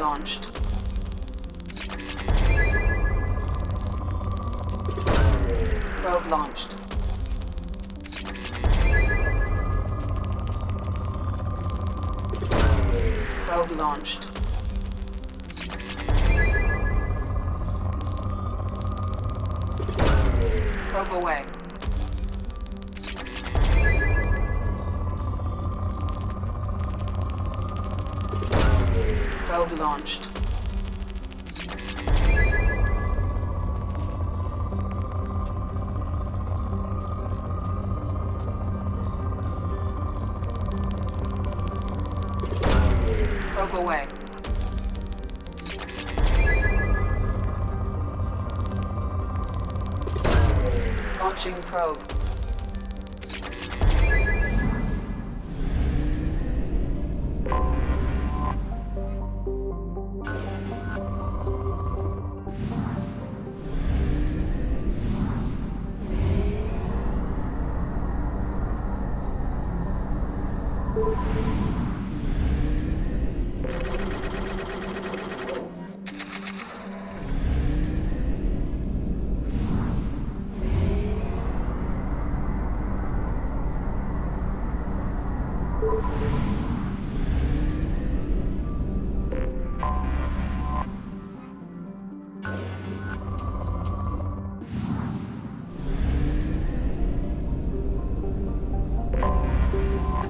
launched. Probe launched. Probe launched. Probe away. Probe launched. Probe away. Launching probe.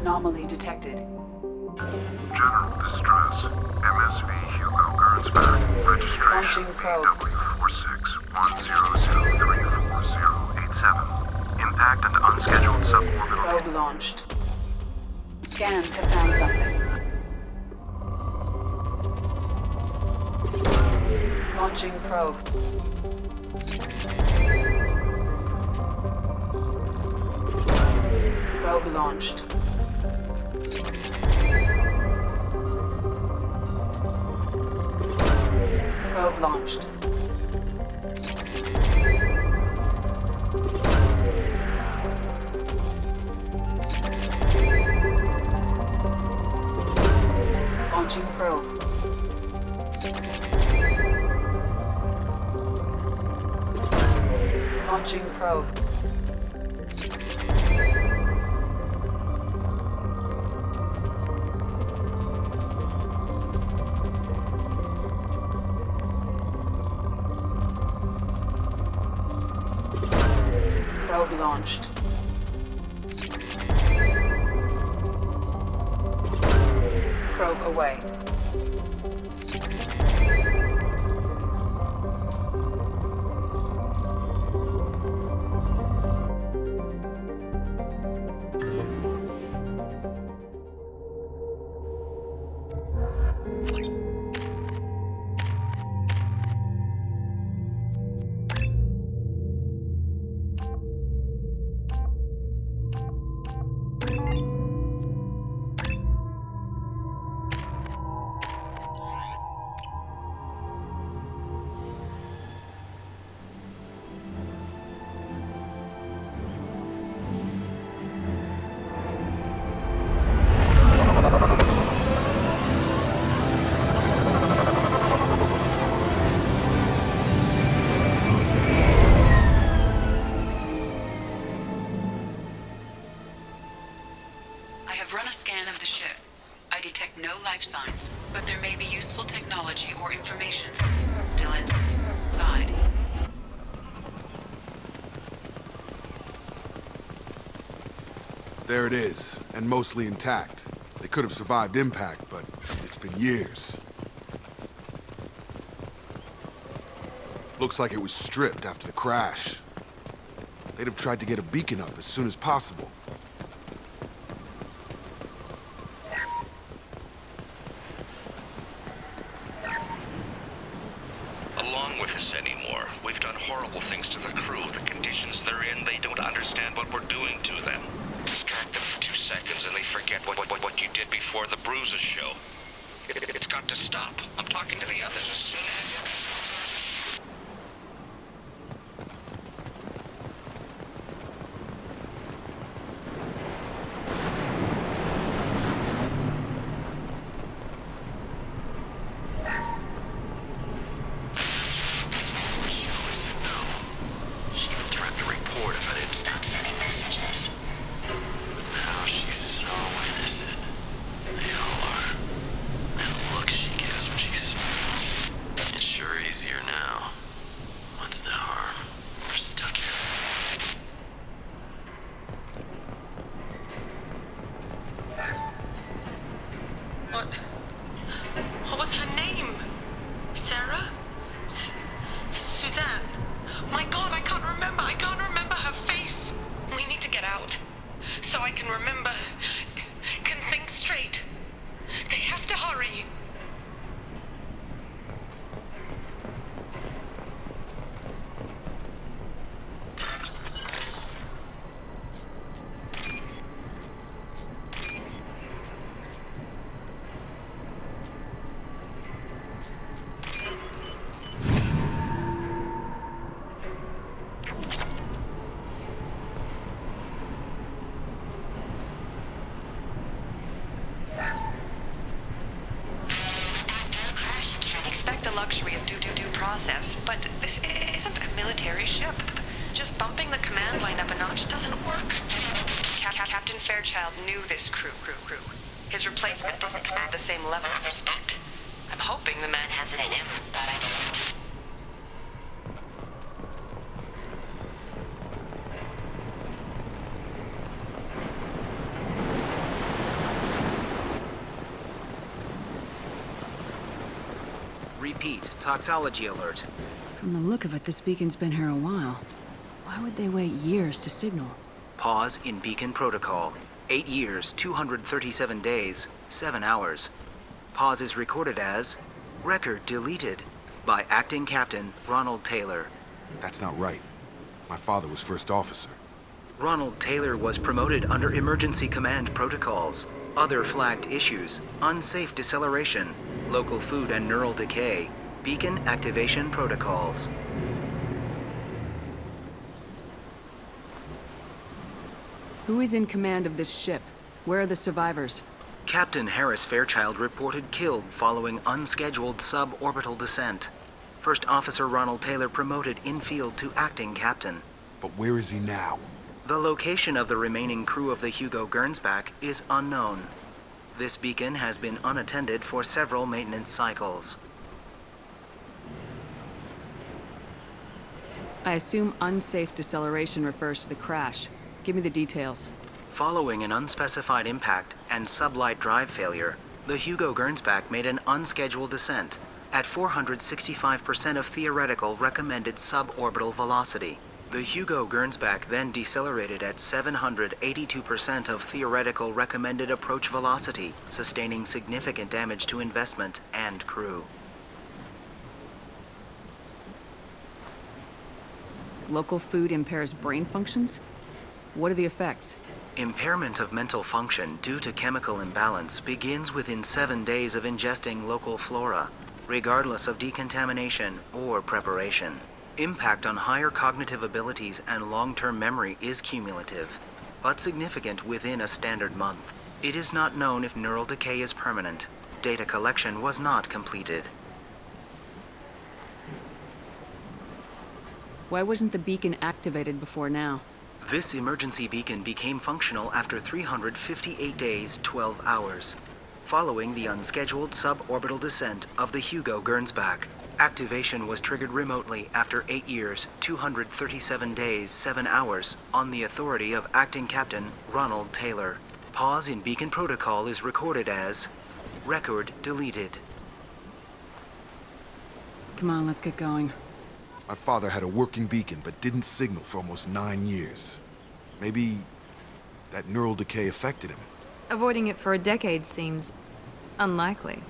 Anomaly detected. General distress. MSV Hugo Gernsback. Registration Launching probe. BW461034034087. Impact and unscheduled suborbital. Probe launched. Scans have found something. Launching probe. Probe launched. Probe launched. Launching probe. Launching probe. Probe launched. Probe away. I have run a scan of the ship. I detect no life signs, but there may be useful technology or information still inside. There it is, and mostly intact. They could have survived impact, but it's been years. Looks like it was stripped after the crash. They'd have tried to get a beacon up as soon as possible. Along with us anymore. We've done horrible things to the crew. The conditions they're in, they don't understand what we're doing to them. Distract them for 2 seconds and they forget what you did before the bruises show. It's got to stop. I'm talking to the others as soon as... process, but this isn't a military ship. Just bumping the command line up a notch doesn't work. Captain Fairchild knew this crew. His replacement doesn't command the same level of respect. I'm hoping the man has it in him, but I don't know. Repeat, toxology alert. From the look of it, this beacon's been here a while. Why would they wait years to signal? Pause in beacon protocol. 8 years, 237 days, 7 hours. Pause is recorded as record deleted by Acting Captain Ronald Taylor. That's not right. My father was first officer. Ronald Taylor was promoted under emergency command protocols. Other flagged issues: unsafe deceleration, local food and neural decay, beacon activation protocols. Who is in command of this ship? Where are the survivors? Captain Harris Fairchild reported killed following unscheduled suborbital descent. First Officer Ronald Taylor promoted in-field to acting captain. But where is he now? The location of the remaining crew of the Hugo Gernsback is unknown. This beacon has been unattended for several maintenance cycles. I assume unsafe deceleration refers to the crash. Give me the details. Following an unspecified impact and sublight drive failure, the Hugo Gernsback made an unscheduled descent at 465% of theoretical recommended suborbital velocity. The Hugo Gernsback then decelerated at 782% of theoretical recommended approach velocity, sustaining significant damage to investment and crew. Local food impairs brain functions? What are the effects? Impairment of mental function due to chemical imbalance begins within 7 days of ingesting local flora, regardless of decontamination or preparation. Impact on higher cognitive abilities and long-term memory is cumulative, but significant within a standard month. It is not known if neural decay is permanent. Data collection was not completed. Why wasn't the beacon activated before now? This emergency beacon became functional after 358 days, 12 hours, following the unscheduled suborbital descent of the Hugo Gernsback. Activation was triggered remotely after 8 years, 237 days, 7 hours, on the authority of Acting Captain Ronald Taylor. Pause in beacon protocol is recorded as record deleted. Come on, let's get going. My father had a working beacon, but didn't signal for almost 9 years. Maybe that neural decay affected him. Avoiding it for a decade seems unlikely.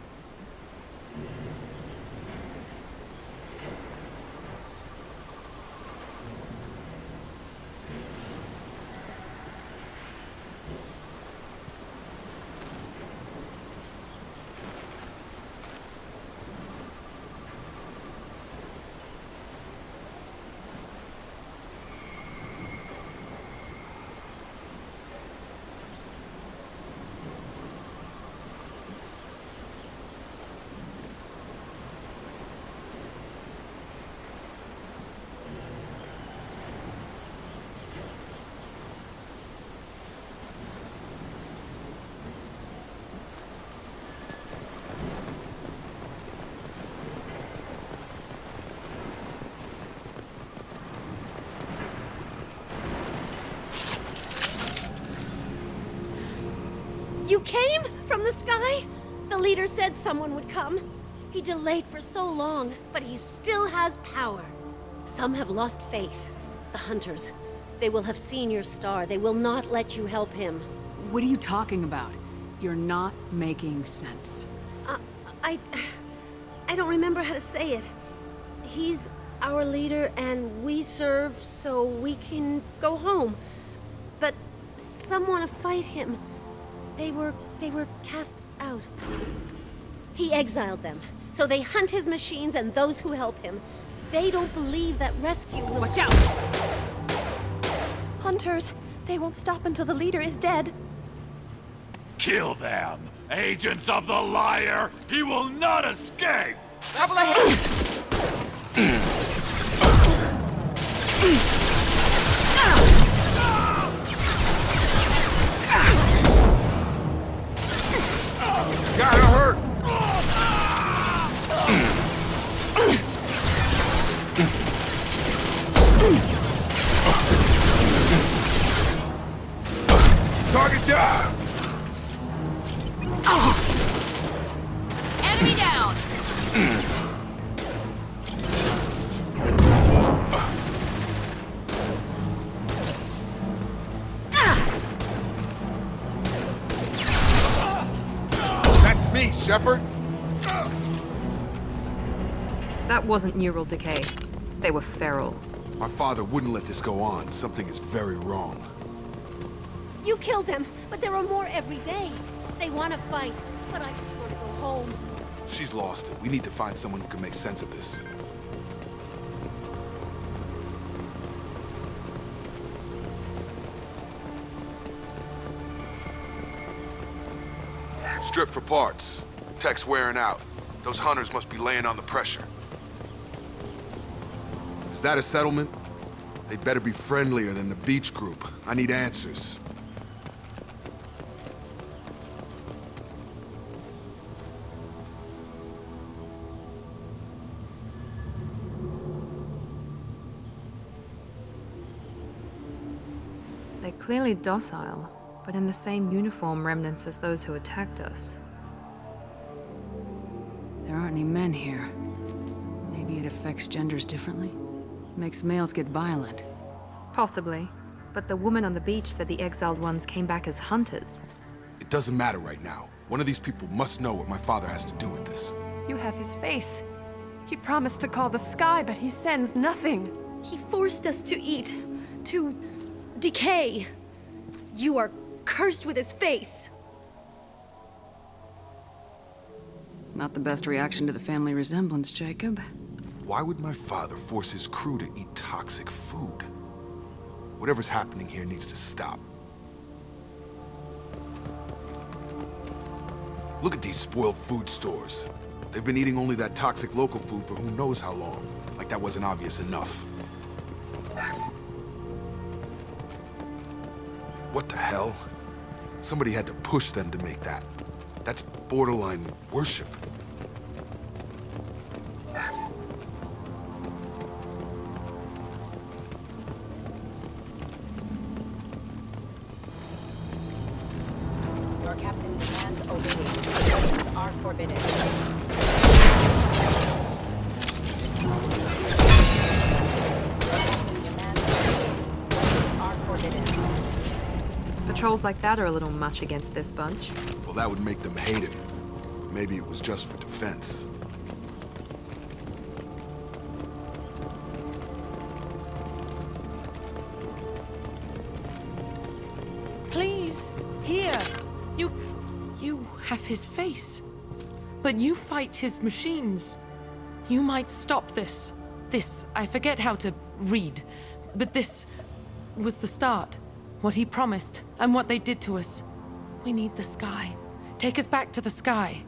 You came from the sky? The leader said someone would come. He delayed for so long, but he still has power. Some have lost faith. The hunters. They will have seen your star. They will not let you help him. What are you talking about? You're not making sense. I don't remember how to say it. He's our leader and we serve so we can go home. But some want to fight him. They were cast out. He exiled them, so they hunt his machines and those who help him. They don't believe that rescue will— Watch out! Hunters, they won't stop until the leader is dead. Kill them! Agents of the liar! He will not escape! Trouble ahead! Shepard? That wasn't neural decay. They were feral. My father wouldn't let this go on. Something is very wrong. You killed them, but there are more every day. They want to fight, but I just want to go home. She's lost it. We need to find someone who can make sense of this. Strip for parts. Tech's wearing out. Those hunters must be laying on the pressure. Is that a settlement? They'd better be friendlier than the beach group. I need answers. They're clearly docile, but in the same uniform remnants as those who attacked us. There aren't any men here. Maybe it affects genders differently? Makes males get violent. Possibly. But the woman on the beach said the exiled ones came back as hunters. It doesn't matter right now. One of these people must know what my father has to do with this. You have his face. He promised to call the sky, but he sends nothing. He forced us to eat, to decay. You are cursed with his face. Not the best reaction to the family resemblance, Jacob. Why would my father force his crew to eat toxic food? Whatever's happening here needs to stop. Look at these spoiled food stores. They've been eating only that toxic local food for who knows how long. Like that wasn't obvious enough. What the hell? Somebody had to push them to make that. That's borderline worship. Your captain demands obedience. Are forbidden. Patrols like that are a little much against this bunch. Well, that would make them hate him. Maybe it was just for defense. Please, here. You have his face. But you fight his machines. You might stop this. This, I forget how to read. But this was the start. What he promised, and what they did to us. We need the sky. Take us back to the sky.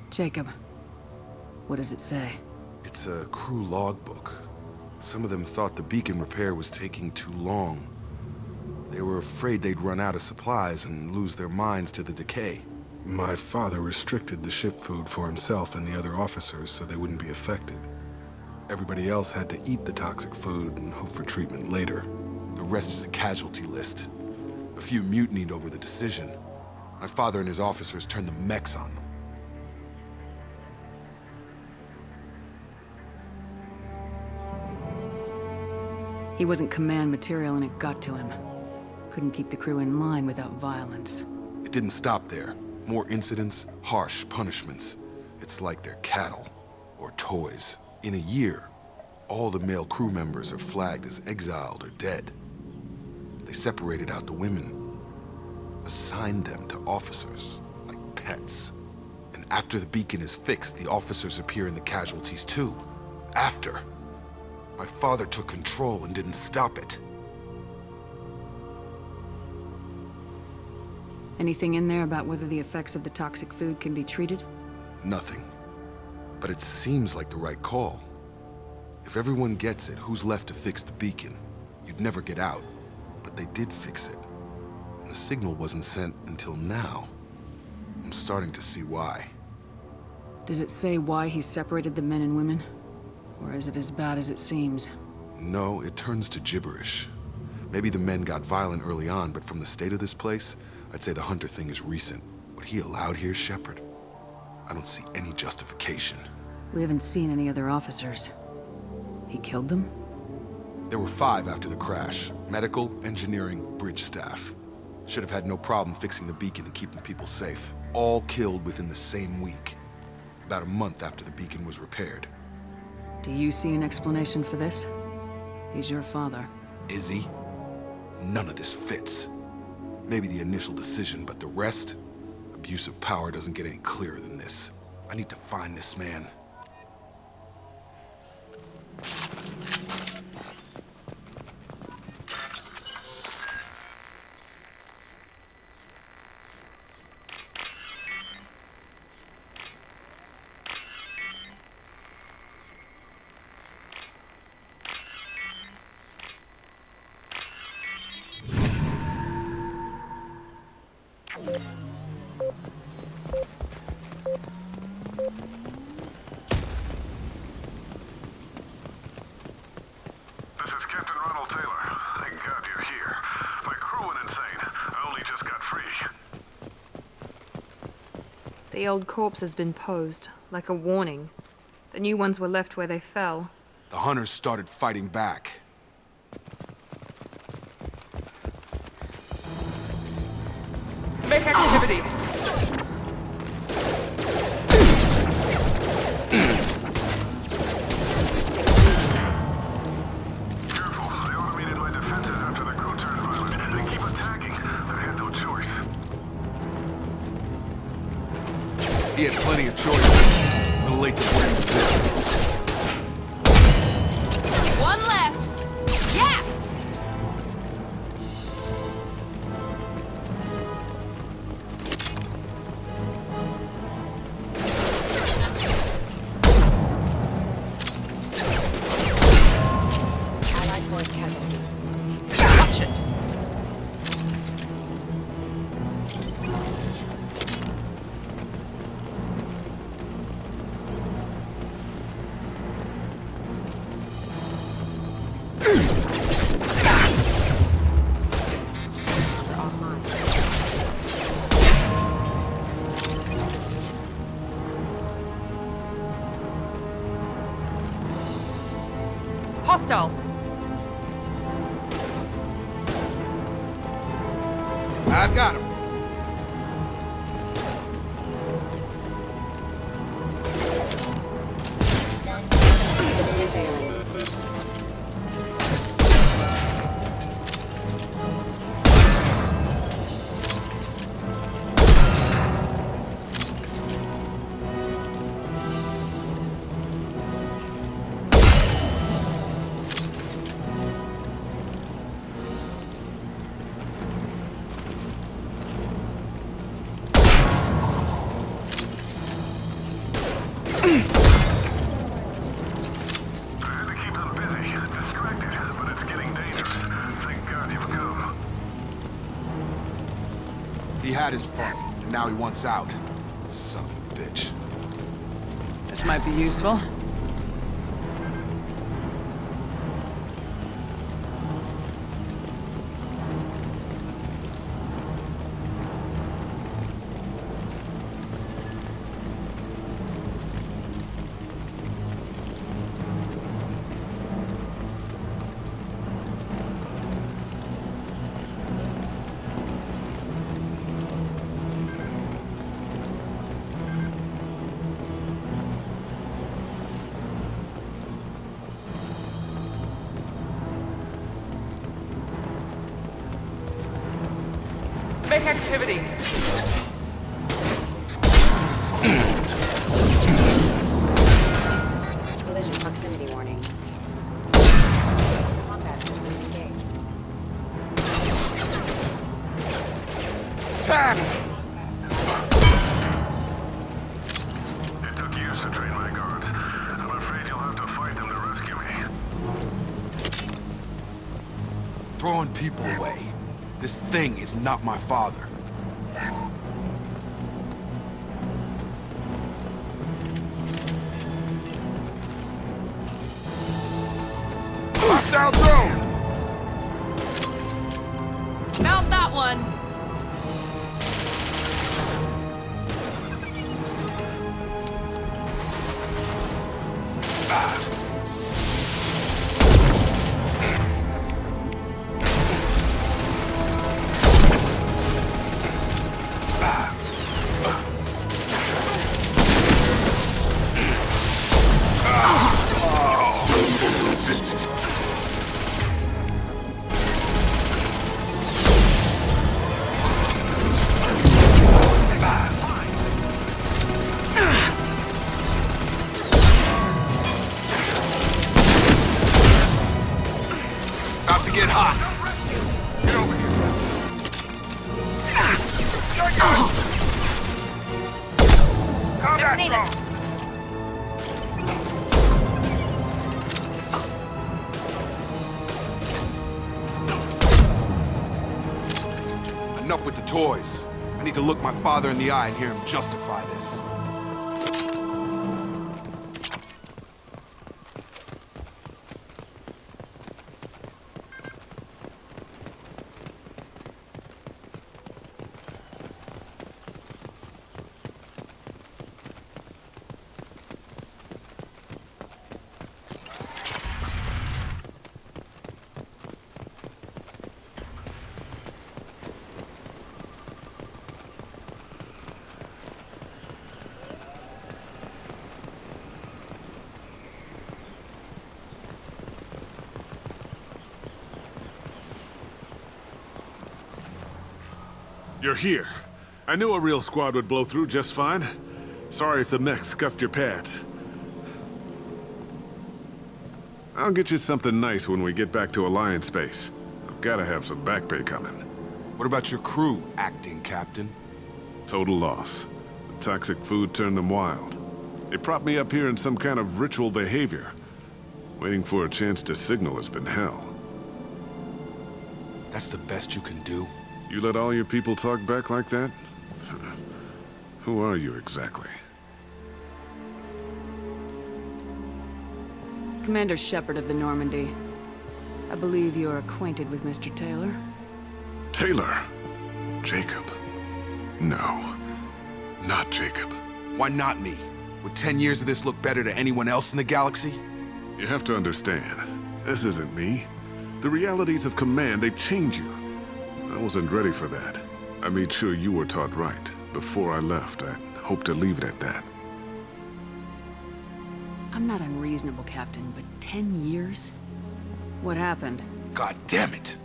Jacob, what does it say? It's a crew logbook. Some of them thought the beacon repair was taking too long. They were afraid they'd run out of supplies and lose their minds to the decay. My father restricted the ship food for himself and the other officers so they wouldn't be affected. Everybody else had to eat the toxic food and hope for treatment later. The rest is a casualty list. A few mutinied over the decision. My father and his officers turned the mechs on them. He wasn't command material and it got to him. Couldn't keep the crew in line without violence. It didn't stop there. More incidents, harsh punishments. It's like they're cattle or toys. In a year, all the male crew members are flagged as exiled or dead. They separated out the women, assigned them to officers, like pets. And after the beacon is fixed, the officers appear in the casualties too. After. My father took control and didn't stop it. Anything in there about whether the effects of the toxic food can be treated? Nothing. But it seems like the right call. If everyone gets it, who's left to fix the beacon? You'd never get out. But they did fix it. And the signal wasn't sent until now. I'm starting to see why. Does it say why he separated the men and women? Or is it as bad as it seems? No, it turns to gibberish. Maybe the men got violent early on, but from the state of this place, I'd say the Hunter thing is recent. What he allowed here, Shepard, I don't see any justification. We haven't seen any other officers. He killed them? There were 5 after the crash. Medical, engineering, bridge staff. Should have had no problem fixing the beacon and keeping people safe. all killed within the same week, about a month after the beacon was repaired. Do you see an explanation for this? He's your father. Is he? None of this fits. Maybe the initial decision, but the rest? Abuse of power doesn't get any clearer than this. I need to find this man. This is Captain Ronald Taylor. Thank God you're here. My crew went insane. I only just got free. The old corpse has been posed, like a warning. The new ones were left where they fell. The hunters started fighting back. Make activity! Careful. I automated my defenses after the crew turned violent. They keep attacking. I had no choice. He had plenty of choices. A little late to blame the business. One less! Yes! Allied force casualty. Watch it! Hostiles! I've got him. I had to keep them busy, distracted, but it's getting dangerous. Thank God you've come. He had his fun, and now he wants out. Son of a bitch. This might be useful. Make activity! Collision proximity warning. Combat system engaged. Attack! It took years to train my guards. I'm afraid you'll have to fight them to rescue me. Throwing people away. This thing is not my father. Hostile drone! Mount that one! About to get hot. Get over here. Combat drone. Enough with the toys. I need to look my father in the eye and hear him justify this. You're here. I knew a real squad would blow through just fine. Sorry if the mech scuffed your pads. I'll get you something nice when we get back to Alliance space. I've gotta have some back pay coming. What about your crew, acting captain? Total loss. The toxic food turned them wild. They propped me up here in some kind of ritual behavior. Waiting for a chance to signal has been hell. That's the best you can do? You let all your people talk back like that? Who are you exactly? Commander Shepard of the Normandy. I believe you're acquainted with Mr. Taylor. Taylor? Jacob? No, not Jacob. Why not me? Would 10 years of this look better to anyone else in the galaxy? You have to understand, this isn't me. The realities of command, they change you. I wasn't ready for that. I made sure you were taught right. Before I left, I hoped to leave it at that. I'm not unreasonable, Captain, but 10 years? What happened? God damn it!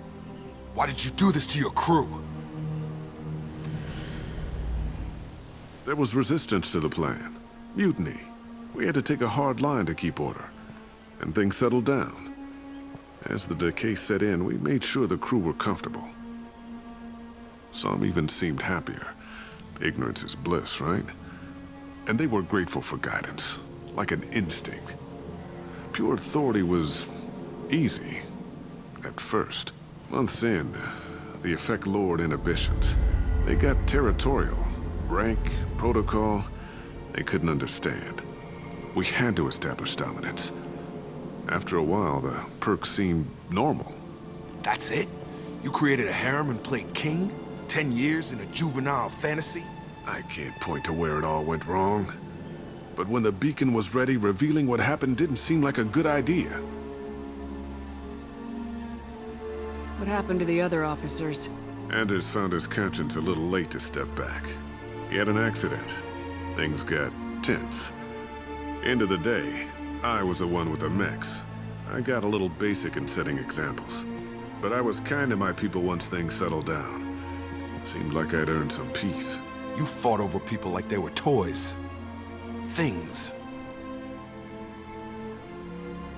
Why did you do this to your crew? There was resistance to the plan. Mutiny. We had to take a hard line to keep order. And things settled down. As the decay set in, we made sure the crew were comfortable. Some even seemed happier. Ignorance is bliss, right? And they were grateful for guidance, like an instinct. Pure authority was easy, at first. Months in, the effect lowered inhibitions. They got territorial. Rank, protocol, they couldn't understand. We had to establish dominance. After a while, the perks seemed normal. That's it? You created a harem and played king? 10 years in a juvenile fantasy? I can't point to where it all went wrong. But when the beacon was ready, revealing what happened didn't seem like a good idea. What happened to the other officers? Anders found his conscience a little late to step back. He had an accident. Things got tense. End of the day, I was the one with the mechs. I got a little basic in setting examples. But I was kind to my people once things settled down. Seemed like I'd earned some peace. You fought over people like they were toys. Things.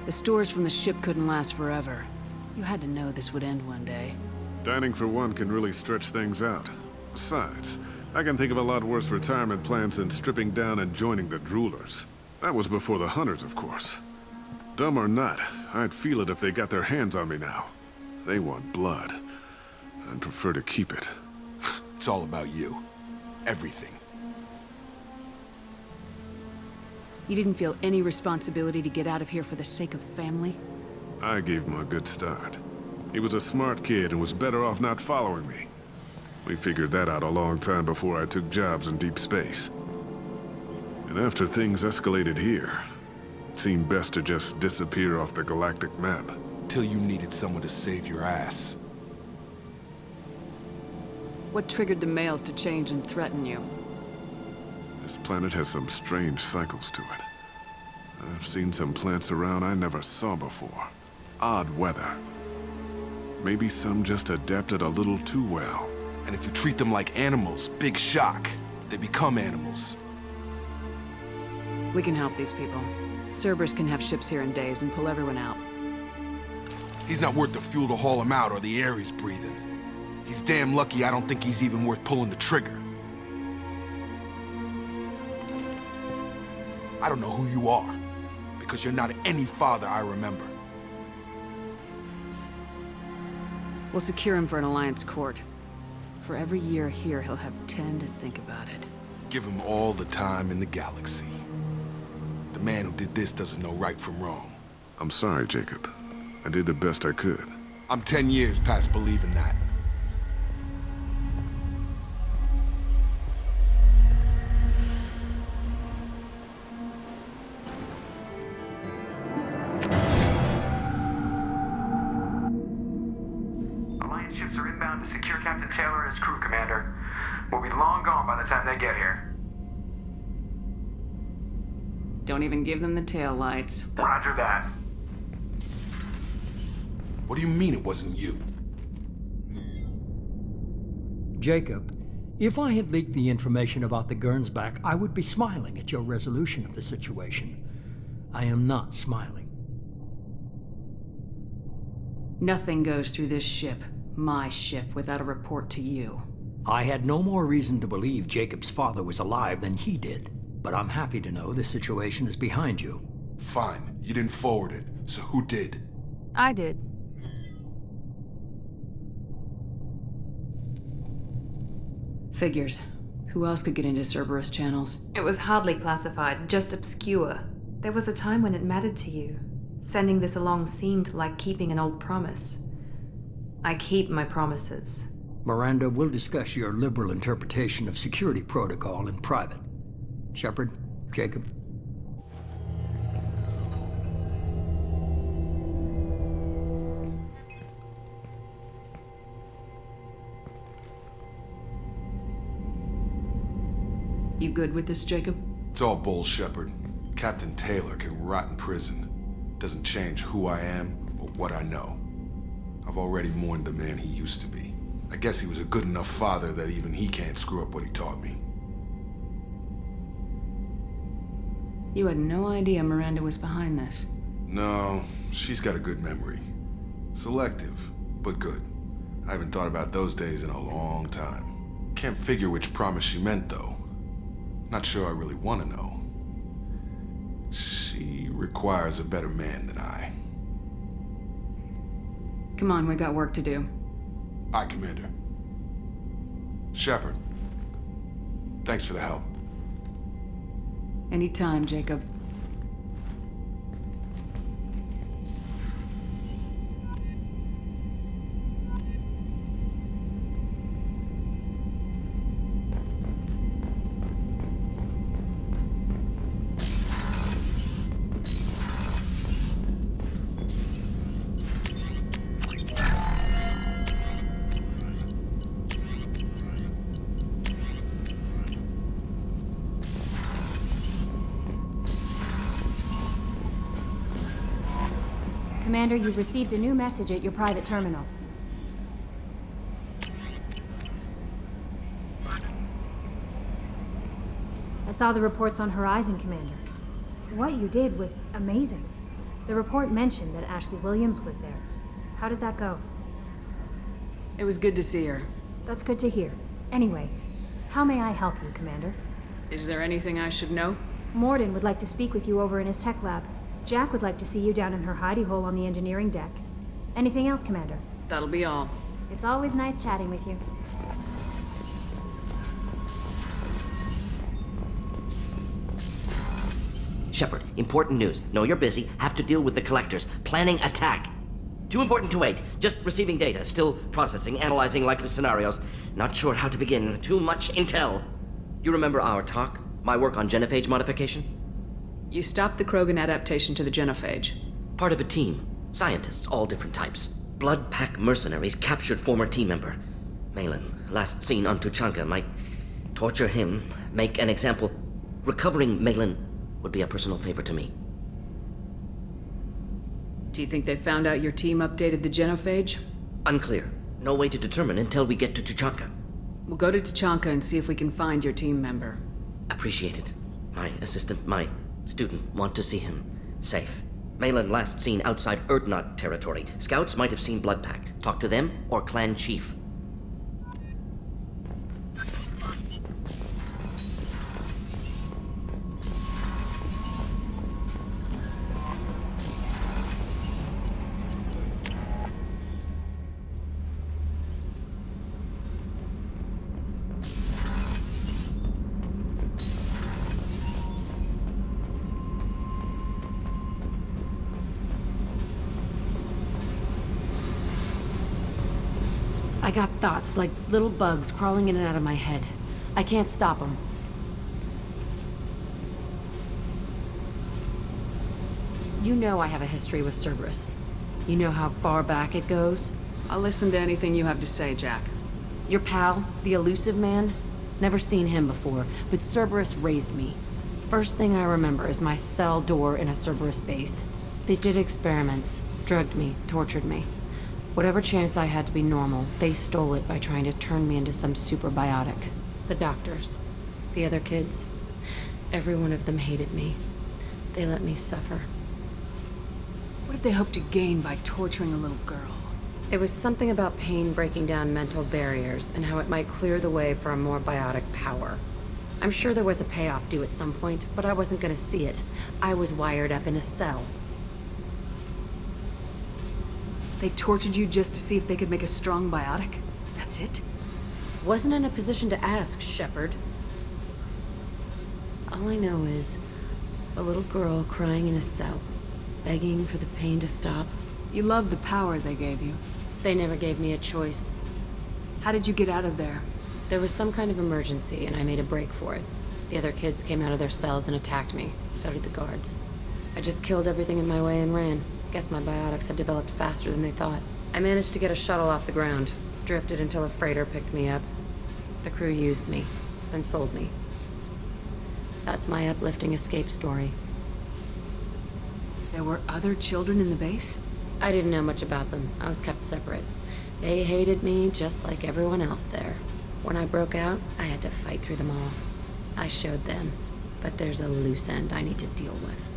The stores from the ship couldn't last forever. You had to know this would end one day. Dining for one can really stretch things out. Besides, I can think of a lot worse retirement plans than stripping down and joining the droolers. That was before the hunters, of course. Dumb or not, I'd feel it if they got their hands on me now. They want blood. I'd prefer to keep it. It's all about you. Everything. You didn't feel any responsibility to get out of here for the sake of family? I gave him a good start. He was a smart kid and was better off not following me. We figured that out a long time before I took jobs in deep space. And after things escalated here, it seemed best to just disappear off the galactic map. Till you needed someone to save your ass. What triggered the males to change and threaten you? This planet has some strange cycles to it. I've seen some plants around I never saw before. odd weather. Maybe some just adapted a little too well. And if you treat them like animals, big shock. They become animals. We can help these people. Cerberus can have ships here in days and pull everyone out. He's not worth the fuel to haul him out or the air he's breathing. He's damn lucky I don't think he's even worth pulling the trigger. I don't know who you are, because you're not any father I remember. We'll secure him for an Alliance court. For every year here, he'll have 10 to think about it. Give him all the time in the galaxy. The man who did this doesn't know right from wrong. I'm sorry, Jacob. I did the best I could. I'm 10 years past believing that. Alliance ships are inbound to secure Captain Taylor and his crew, Commander. We'll be long gone by the time they get here. Don't even give them the tail lights. Roger that. What do you mean it wasn't you? Jacob, if I had leaked the information about the Gernsback, I would be smiling at your resolution of the situation. I am not smiling. Nothing goes through this ship, my ship, without a report to you. I had no more reason to believe Jacob's father was alive than he did, but I'm happy to know the situation is behind you. Fine, you didn't forward it, so who did? I did. Figures. Who else could get into Cerberus channels? It was hardly classified, just obscure. There was a time when it mattered to you. Sending this along seemed like keeping an old promise. I keep my promises. Miranda, we'll discuss your liberal interpretation of security protocol in private. Shepard, Jacob. You good with this, Jacob? It's all bull, Shepard. Captain Taylor can rot in prison. Doesn't change who I am or what I know. I've already mourned the man he used to be. I guess he was a good enough father that even he can't screw up what he taught me. You had no idea Miranda was behind this. No, she's got a good memory. Selective, but good. I haven't thought about those days in a long time. Can't figure which promise she meant, though. Not sure I really want to know. She requires a better man than I. Come on, we got work to do. Aye, Commander. Shepard, thanks for the help. Anytime, Jacob. Commander, you've received a new message at your private terminal. I saw the reports on Horizon, Commander. What you did was amazing. The report mentioned that Ashley Williams was there. How did that go? It was good to see her. That's good to hear. Anyway, how may I help you, Commander? Is there anything I should know? Morden would like to speak with you over in his tech lab. Jack would like to see you down in her hidey hole on the engineering deck. Anything else, Commander? That'll be all. It's always nice chatting with you. Shepard, important news. Know you're busy. Have to deal with the collectors. Planning attack. Too important to wait. Just receiving data. Still processing, analyzing likely scenarios. Not sure how to begin. Too much intel. You remember our talk? My work on genophage modification? You stopped the Krogan adaptation to the genophage. Part of a team. Scientists, all different types. Blood Pack mercenaries captured former team member. Malin, last seen on Tuchanka, might torture him, make an example. Recovering Malin would be a personal favor to me. Do you think they found out your team updated the genophage? Unclear. No way to determine until we get to Tuchanka. We'll go to Tachanka and see if we can find your team member. Appreciate it. My assistant, my student, want to see him. Safe. Malin last seen outside Erdnot territory. Scouts might have seen Bloodpack. Talk to them or clan chief. I got thoughts like little bugs crawling in and out of my head. I can't stop them. You know I have a history with Cerberus. You know how far back it goes? I'll listen to anything you have to say, Jack. Your pal, the elusive man? Never seen him before, but Cerberus raised me. First thing I remember is my cell door in a Cerberus base. They did experiments, drugged me, tortured me. Whatever chance I had to be normal, they stole it by trying to turn me into some superbiotic. The doctors, the other kids, every one of them hated me. They let me suffer. What did they hope to gain by torturing a little girl? It was something about pain breaking down mental barriers and how it might clear the way for a more biotic power. I'm sure there was a payoff due at some point, but I wasn't gonna see it. I was wired up in a cell. They tortured you just to see if they could make a strong biotic? That's it? Wasn't in a position to ask, Shepard. All I know is a little girl crying in a cell, begging for the pain to stop. You loved the power they gave you. They never gave me a choice. How did you get out of there? There was some kind of emergency, and I made a break for it. The other kids came out of their cells and attacked me. So did the guards. I just killed everything in my way and ran. Guess my biotics had developed faster than they thought. I managed to get a shuttle off the ground. Drifted until a freighter picked me up. The crew used me, then sold me. That's my uplifting escape story. There were other children in the base? I didn't know much about them. I was kept separate. They hated me just like everyone else there. When I broke out, I had to fight through them all. I showed them, but there's a loose end I need to deal with.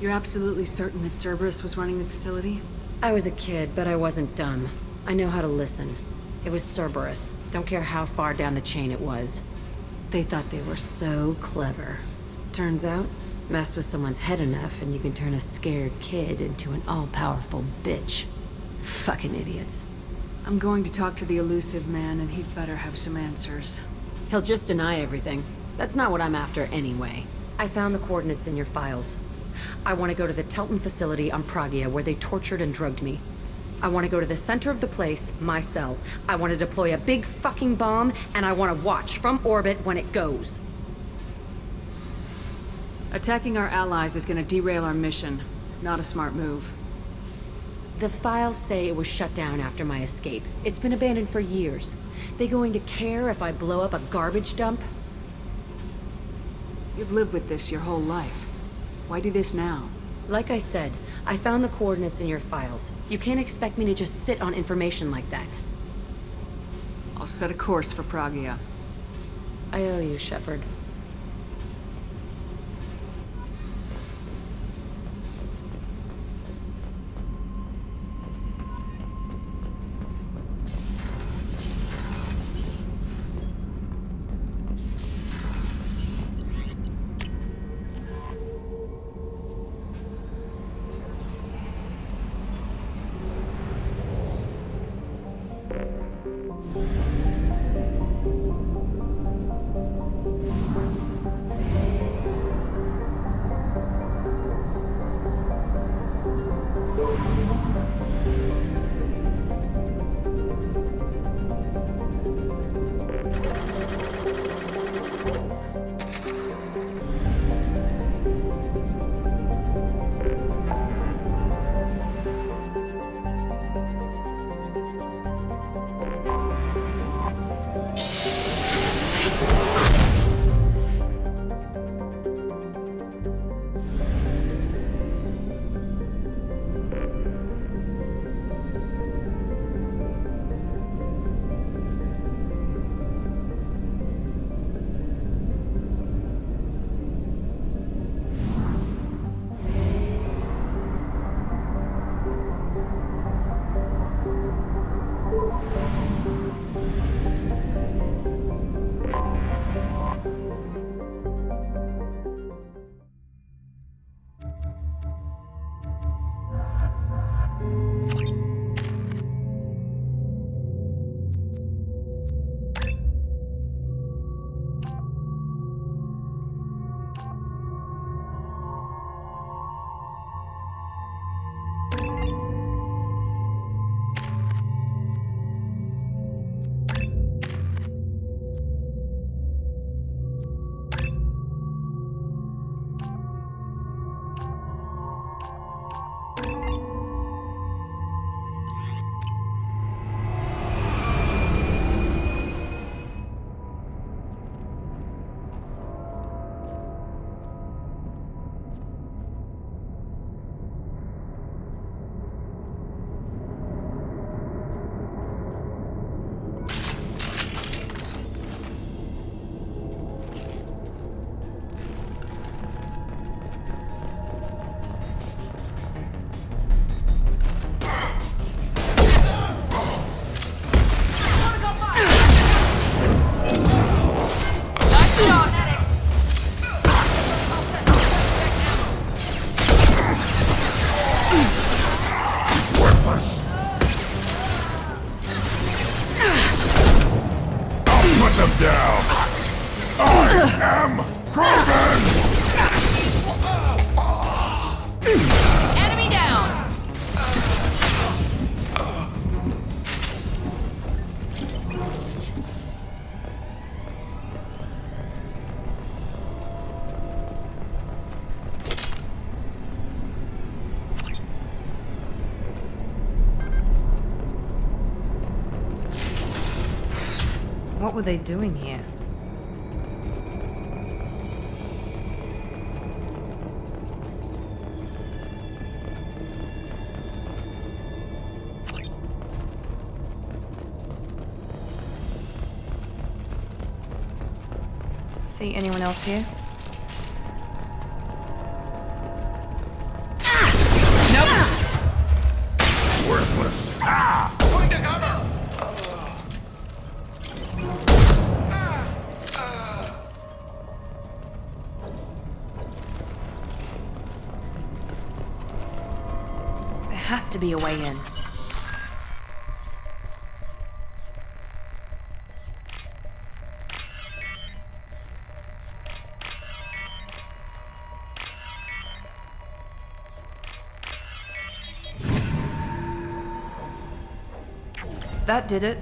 You're absolutely certain that Cerberus was running the facility? I was a kid, but I wasn't dumb. I know how to listen. It was Cerberus. Don't care how far down the chain it was. They thought they were so clever. Turns out, mess with someone's head enough and you can turn a scared kid into an all-powerful bitch. Fucking idiots. I'm going to talk to the elusive man, and he'd better have some answers. He'll just deny everything. That's not what I'm after anyway. I found the coordinates in your files. I want to go to the Telton facility on Pragia where they tortured and drugged me. I want to go to the center of the place, my cell. I want to deploy a big fucking bomb, and I want to watch from orbit when it goes. Attacking our allies is going to derail our mission. Not a smart move. The files say it was shut down after my escape. It's been abandoned for years. They going to care if I blow up a garbage dump? You've lived with this your whole life. Why do this now? Like I said, I found the coordinates in your files. You can't expect me to just sit on information like that. I'll set a course for Pragia. I owe you, Shepard. down! I am Kraven! Enemy down! What were they doing here? See anyone else here? Worthless! Ah! Going to cover! There has to be a way in. That did it.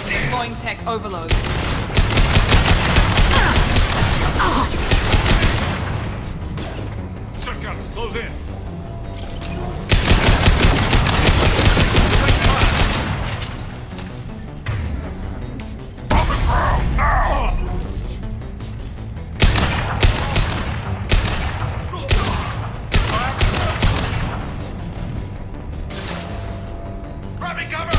Deploying tech overload. Shotguns, close in! On the ground, now! Grabbing cover!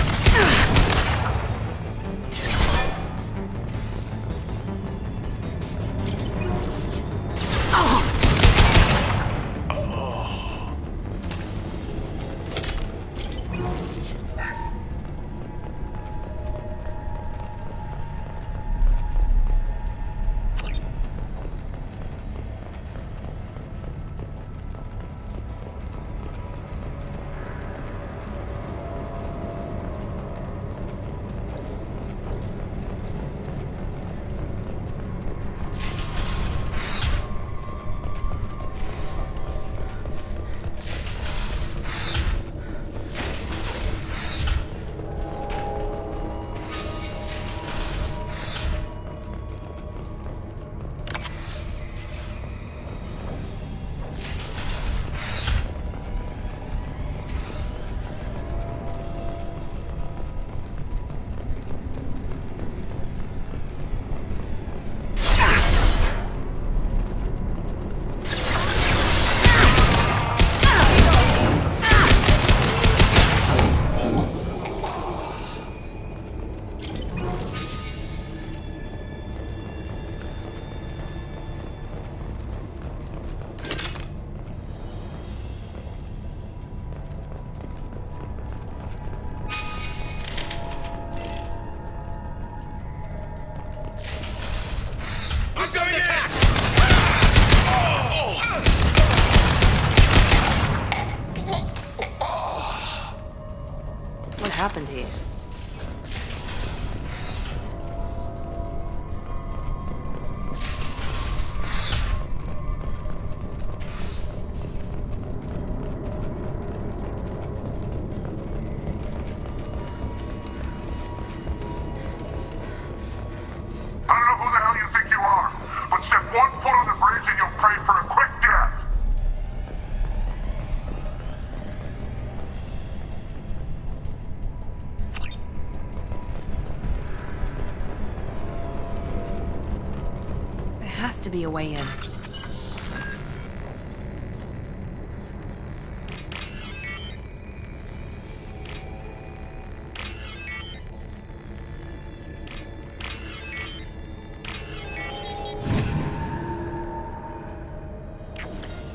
be a way in.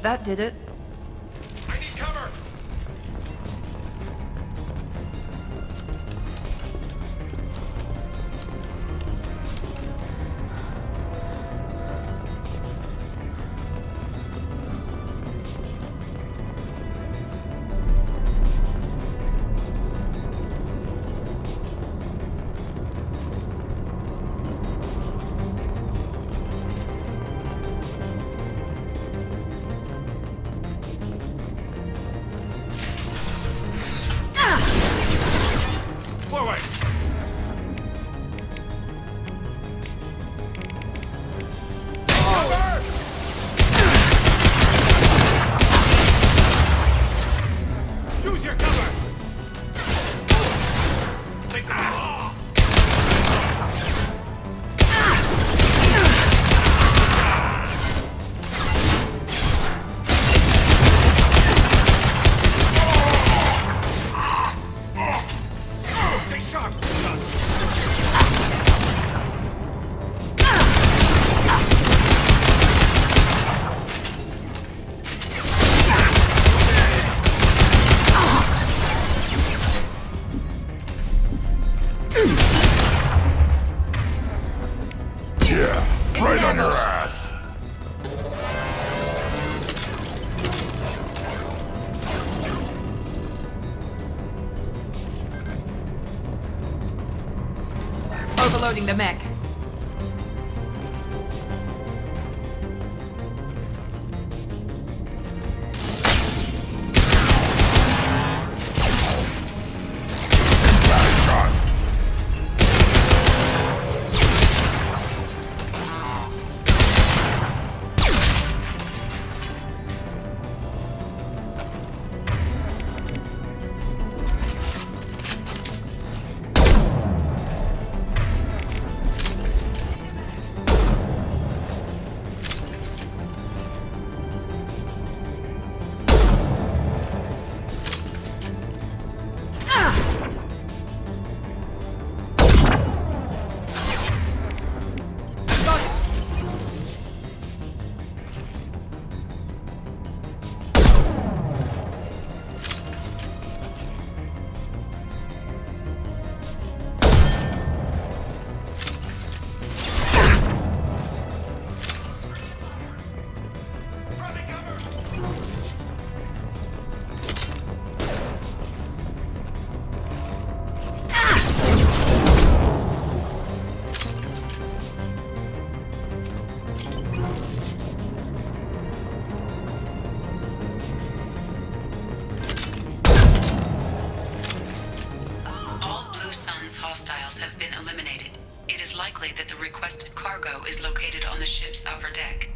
That did it. I need cover! Forward! Use your cover! Take the Stay sharp, son! Yeah, right on your ass! Overloading the mech. hostiles have been eliminated. It is likely that the requested cargo is located on the ship's upper deck.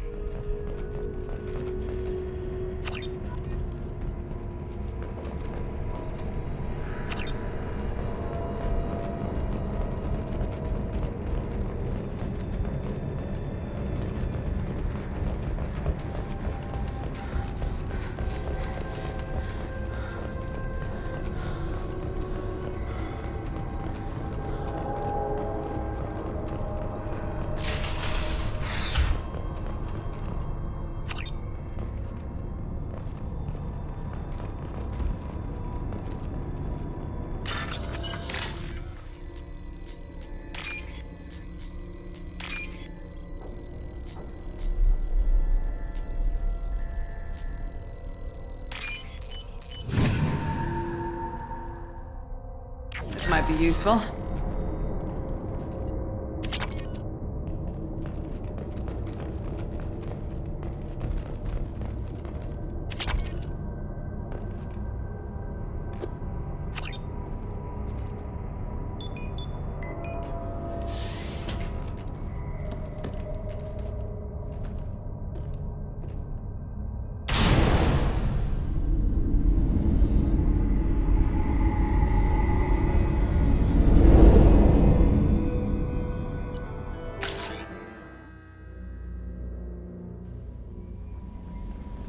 This might be useful.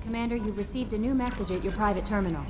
Commander, you've received a new message at your private terminal.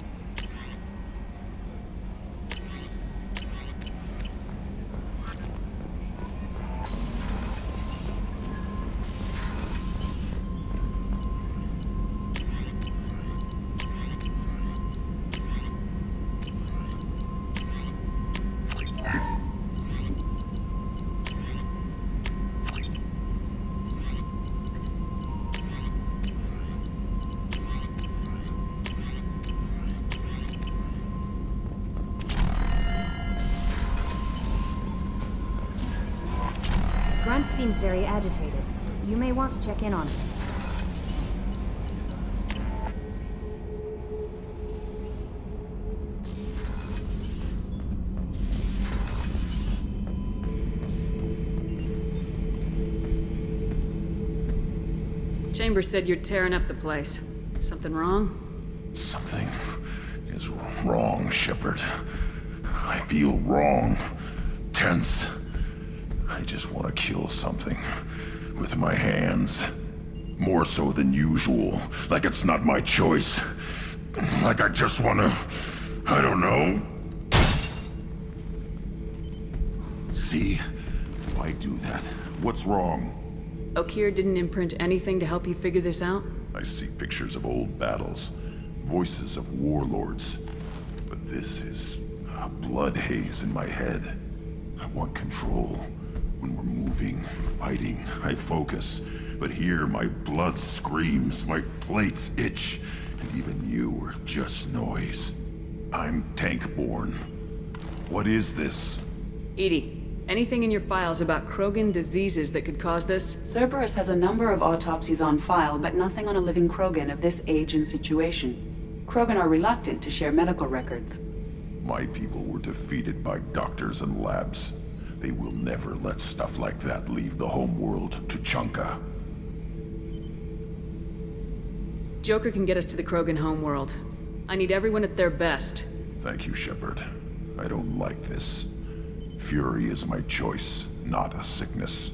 Grunt seems very agitated. You may want to check in on him. Chambers said you're tearing up the place. Something wrong? Something is wrong, Shepard. I feel wrong. Tense. I just want to kill something. With my hands. More so than usual. Like it's not my choice. Like I just want to... I don't know. See? Why do that? What's wrong? Okeer didn't imprint anything to help you figure this out? I see pictures of old battles. Voices of warlords. But this is a blood haze in my head. I want control. When we're moving, fighting, I focus. But here, my blood screams, my plates itch, and even you are just noise. I'm tank-born. What is this? Edie, anything in your files about Krogan diseases that could cause this? Cerberus has a number of autopsies on file, but nothing on a living Krogan of this age and situation. Krogan are reluctant to share medical records. My people were defeated by doctors and labs. They will never let stuff like that leave the homeworld to Chunka. Joker can get us to the Krogan homeworld. I need everyone at their best. Thank you, Shepard. I don't like this. Fury is my choice, not a sickness.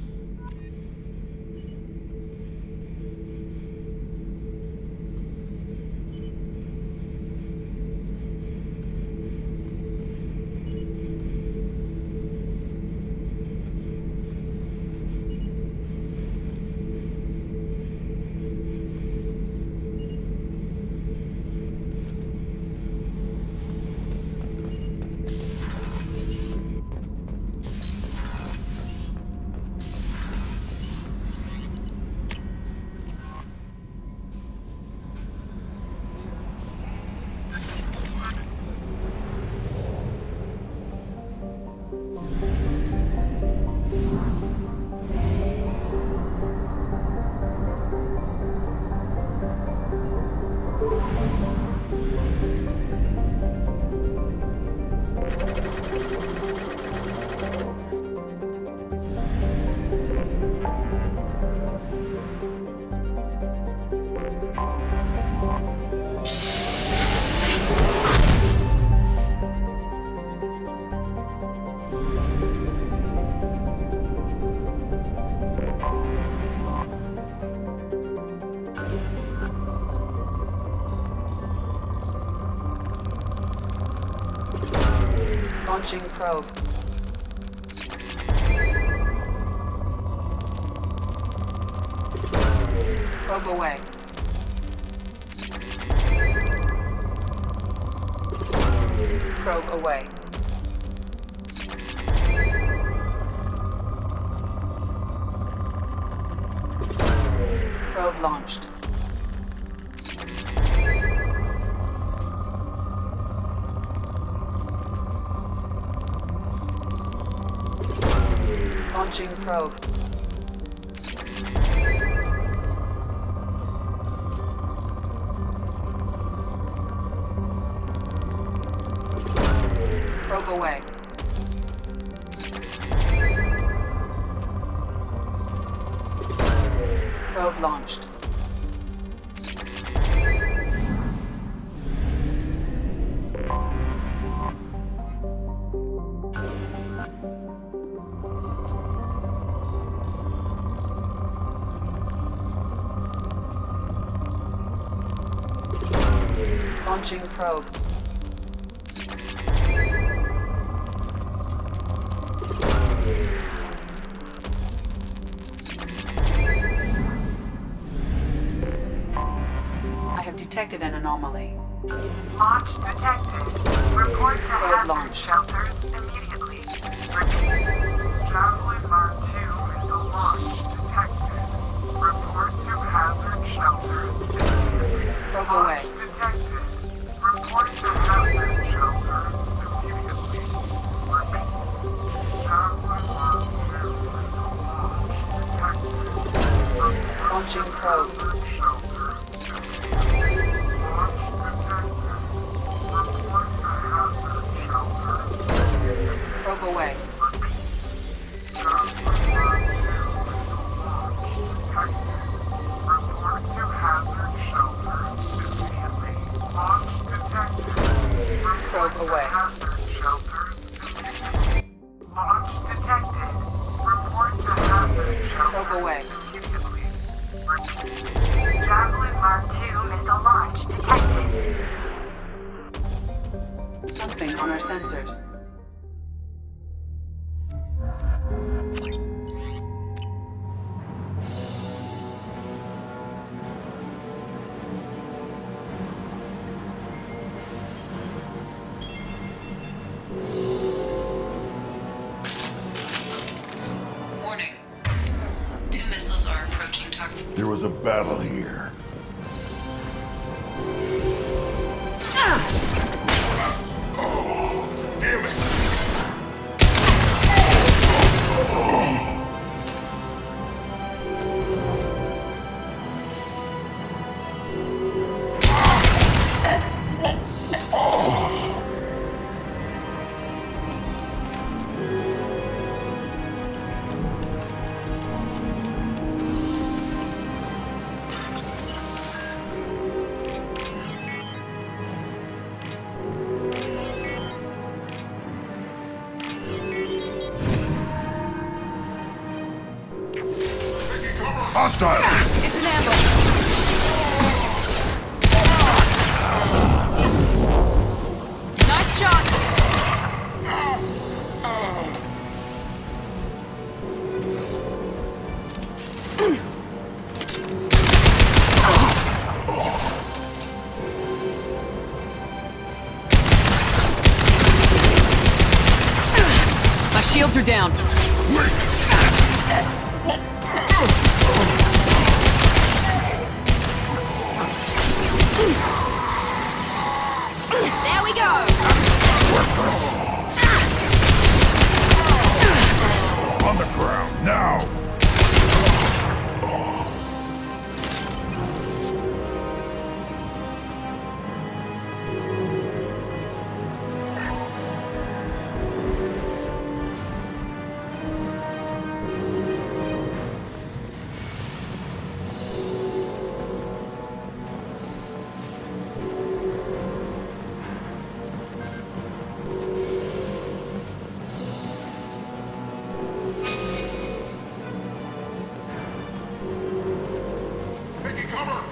Launching probe. Probe away. Probe away. Probe launched. Launching probe. Probe away. Probe launched. Launching probe. I have detected an anomaly. Launch detected. Report to hazard shelters immediately. Javelin Mark 2 missile launch detected. Report to hazard shelters immediately. Probe away. Detected. Report to hazard shelters immediately. Javelin Mark 2 missile launch detected. Launching probe. Probe away. Probe away. Launch detected. Report to hazard shelter. Probe away. Javelin Mark 2 missile launch detected. Something on our sensors. Warning. 2 missiles are approaching target. There was a battle here. Damn it! Hostile! It's an ambush. Nice shot. My shields are down. There we go! On the ground, now! Taking cover!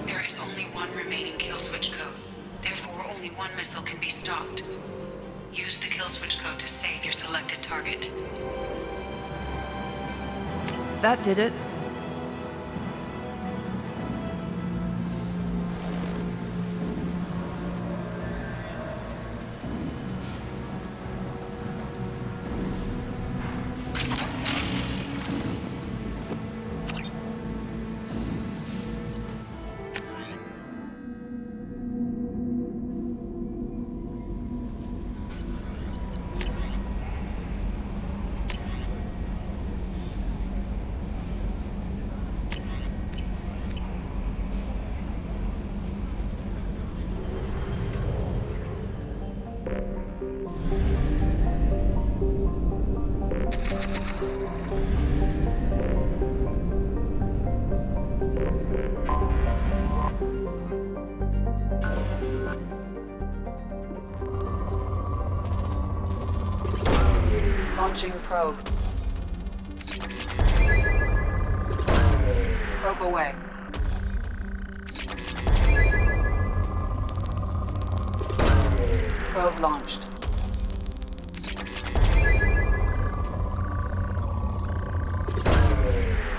There is only one remaining kill switch code. Therefore, only one missile can be stopped. Use the kill switch code to save your selected target. That did it. Launching probe. Probe away. Probe launched.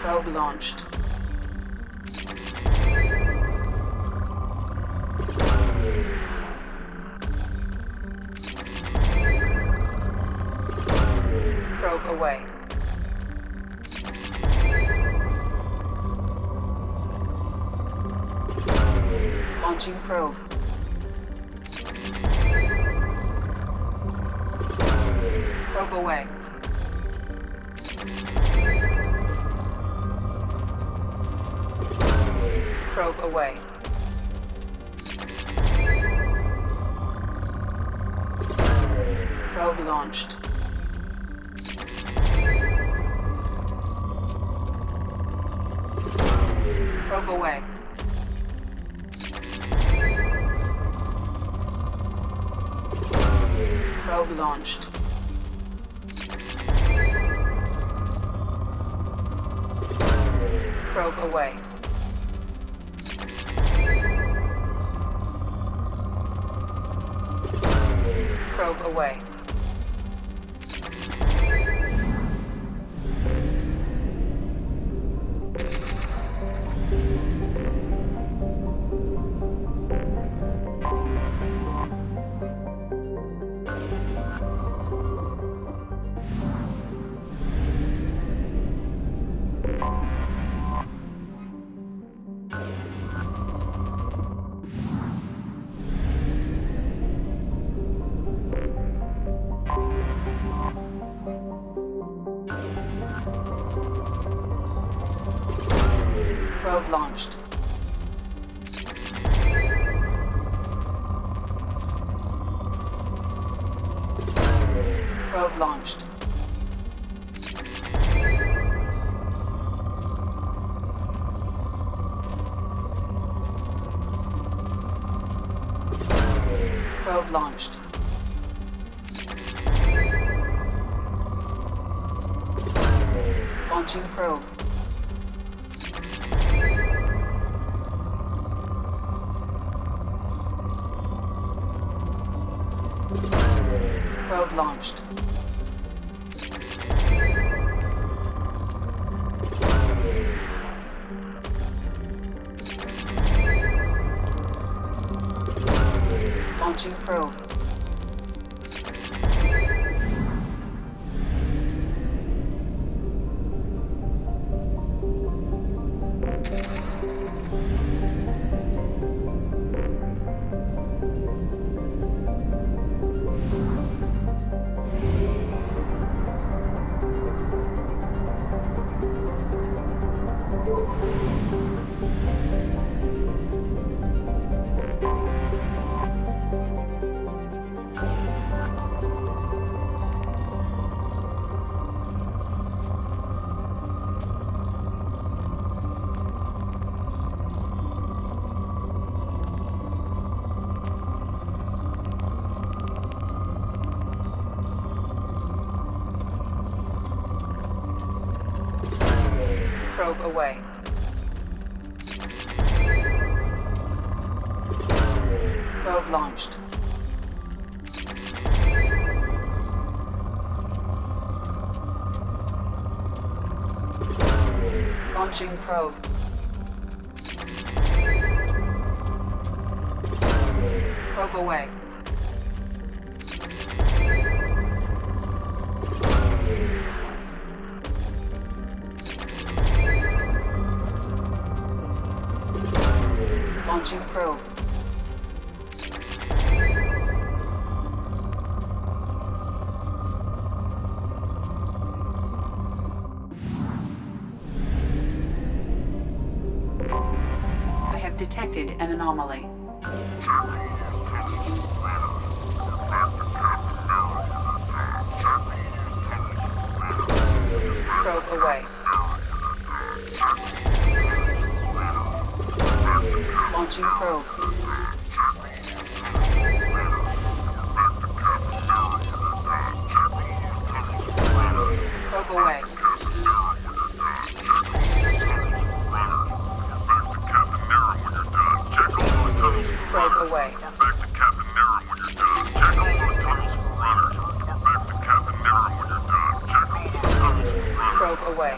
Probe launched. Probe away. Launching probe. Probe away. Probe away. Probe launched. Probe away. Probe launched. Probe away. Probe away. Probe launched. Probe launched. Probe launched. Launching probe. Probe launched. Launching probe. Probe away. Probe launched. Launching probe. Probe away. Launching probe. I have detected an anomaly. Probe away. Launching probe. away. Probe away. Probe away.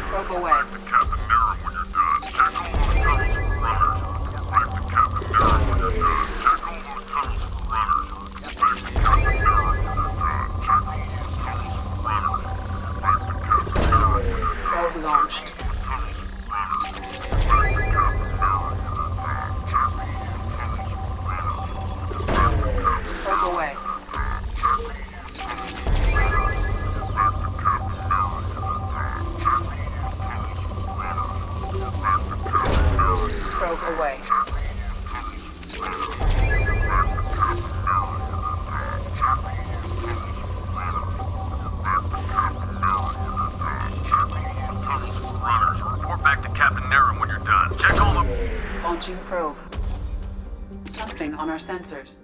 Probe away. Probe launched. Probe away. Probe away. Report back to Captain Naren when you're done. Check all the... Launching probe. Something on our sensors.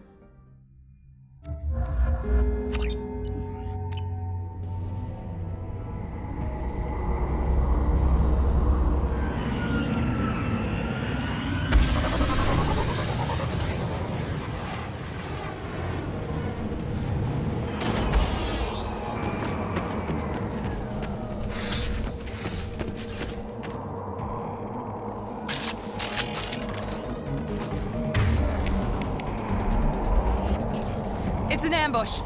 It's an ambush.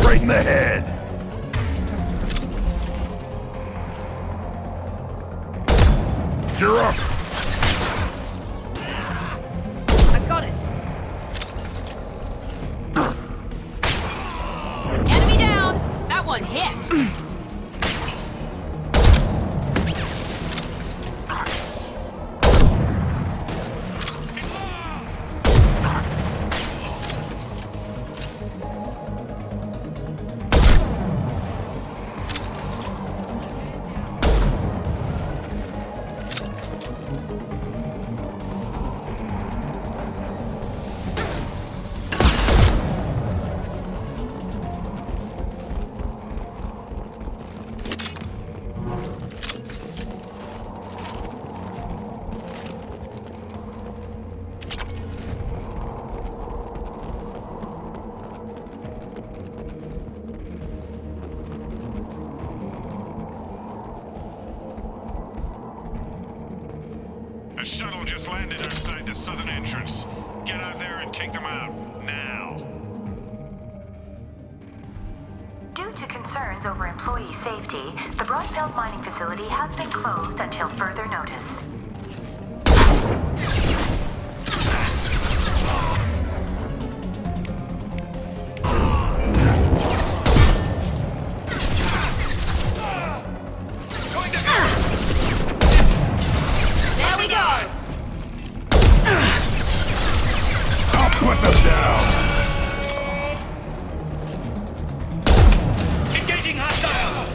Right in the head. You're up. I got it. Enemy down. That one hit. A shuttle just landed outside the southern entrance. Get out there and take them out, now. Due to concerns over employee safety, the Broadfield mining facility has been closed until further notice. There we go. I'll put them down. Engaging hostile!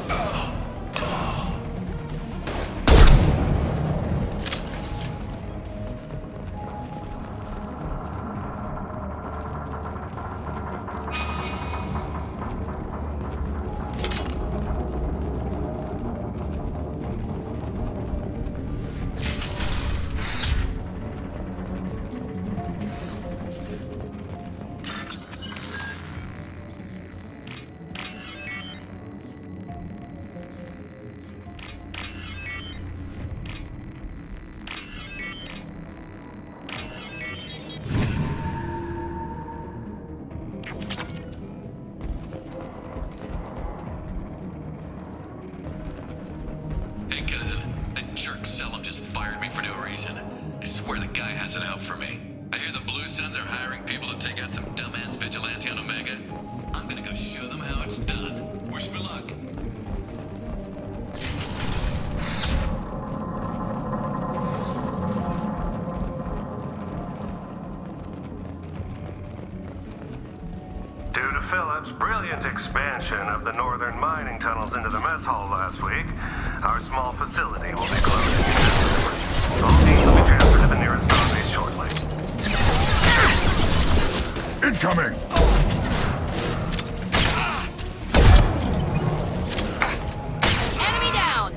Hey, cousin. That jerk Selim just fired me for no reason. I swear the guy has it out for me. I hear the Blue Suns are hiring people to take out some dumbass vigilante on Omega. I'm gonna go show them how it's done. Wish me luck. Due to Phillips, brilliant expansion of the northern mining tunnels into the mess hall last week, our small facility will be closing. All teams will be transferred to the nearest base shortly. Incoming! Enemy down!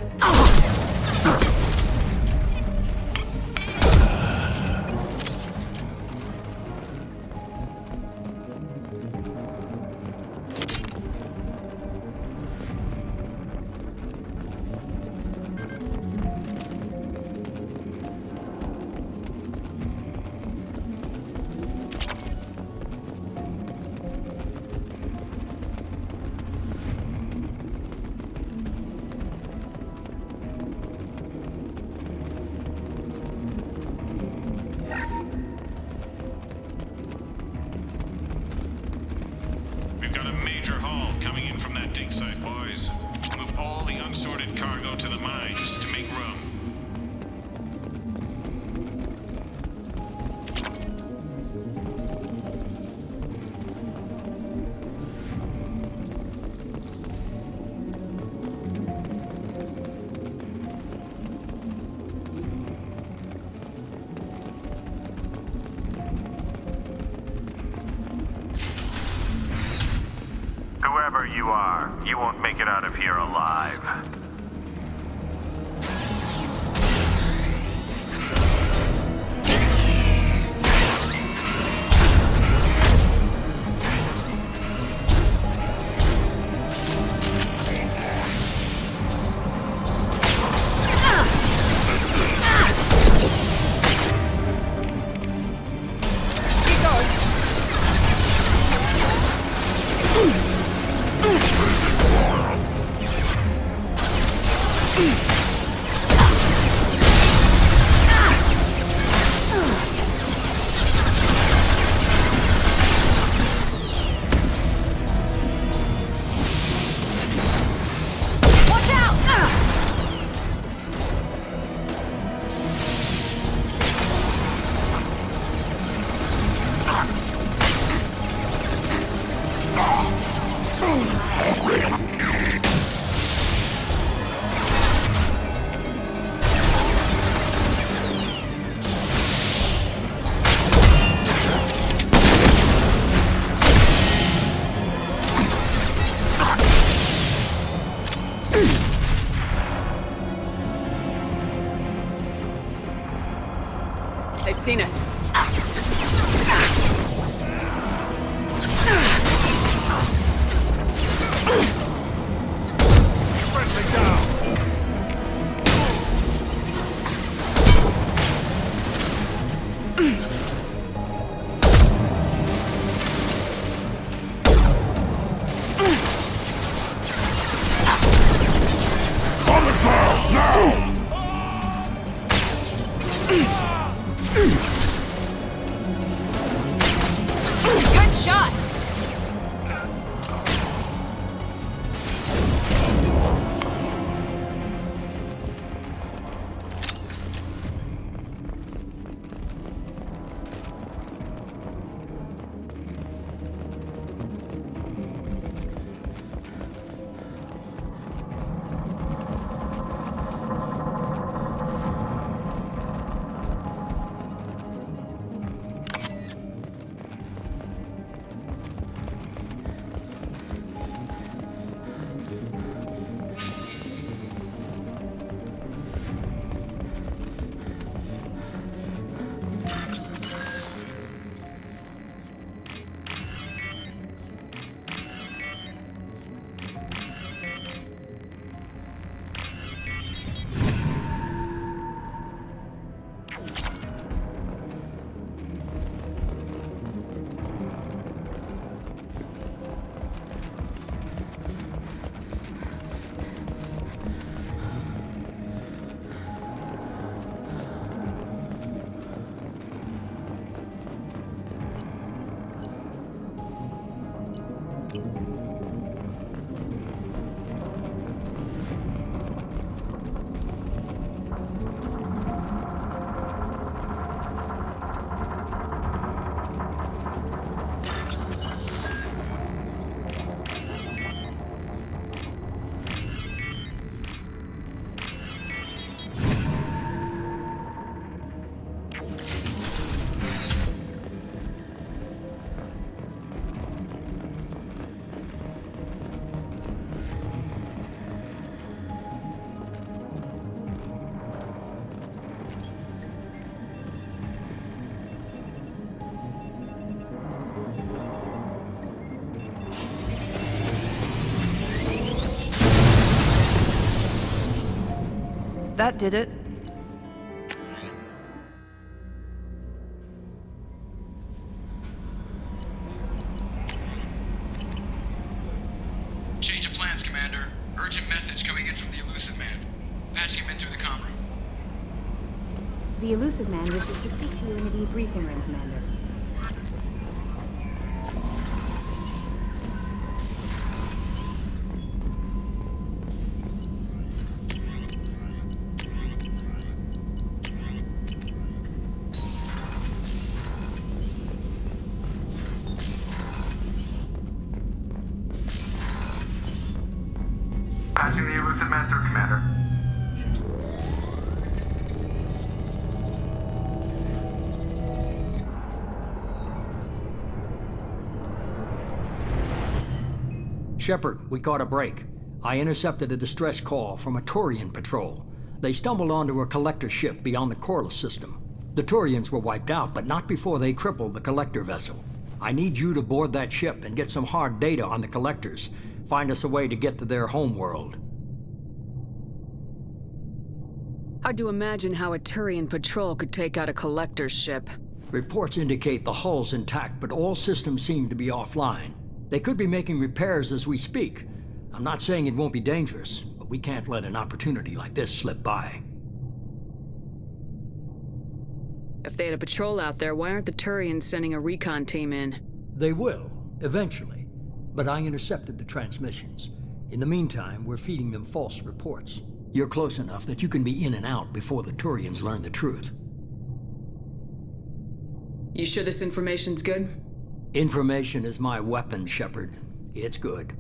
We've got a major haul coming in from that dig site, boys. Move all the unsorted cargo to the mines to make room. Whoever you are, you won't make it out of here alive. Watch out! That did it. Change of plans, Commander. Urgent message coming in from the Elusive Man. Patching him in through the comm room. The Elusive Man wishes to speak to you in the debriefing room, Commander. Patching the Elusive Man through, Commander. Shepard, we caught a break. I intercepted a distress call from a Turian patrol. They stumbled onto a collector ship beyond the Corliss system. The Turians were wiped out, but not before they crippled the collector vessel. I need you to board that ship and get some hard data on the collectors. Find us a way to get to their homeworld. Hard to imagine how a Turian patrol could take out a collector's ship. Reports indicate the hull's intact, but all systems seem to be offline. They could be making repairs as we speak. I'm not saying it won't be dangerous, but we can't let an opportunity like this slip by. If they had a patrol out there, why aren't the Turians sending a recon team in? They will, eventually. But I intercepted the transmissions. In the meantime, we're feeding them false reports. You're close enough that you can be in and out before the Turians learn the truth. You sure this information's good? Information is my weapon, Shepard. It's good.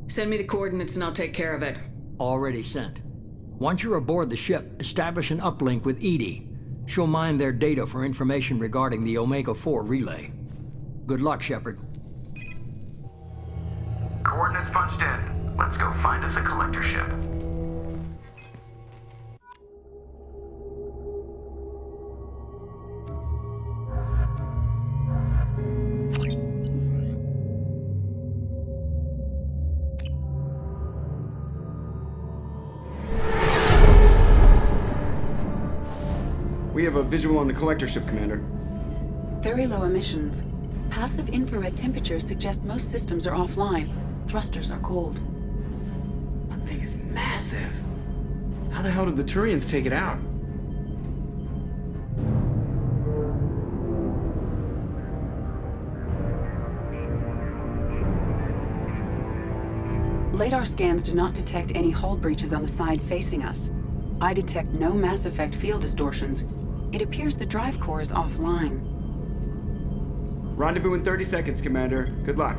Send me the coordinates and I'll take care of it. Already sent. Once you're aboard the ship, establish an uplink with Edie. She'll mine their data for information regarding the Omega-4 relay. Good luck, Shepard. Coordinates punched in. Let's go find us a collector ship. We have a visual on the collector ship, Commander. Very low emissions. Passive infrared temperatures suggest most systems are offline. Thrusters are cold. That thing is massive. How the hell did the Turians take it out? LADAR scans do not detect any hull breaches on the side facing us. I detect no Mass Effect field distortions. It appears the drive core is offline. Rendezvous in 30 seconds, Commander. Good luck.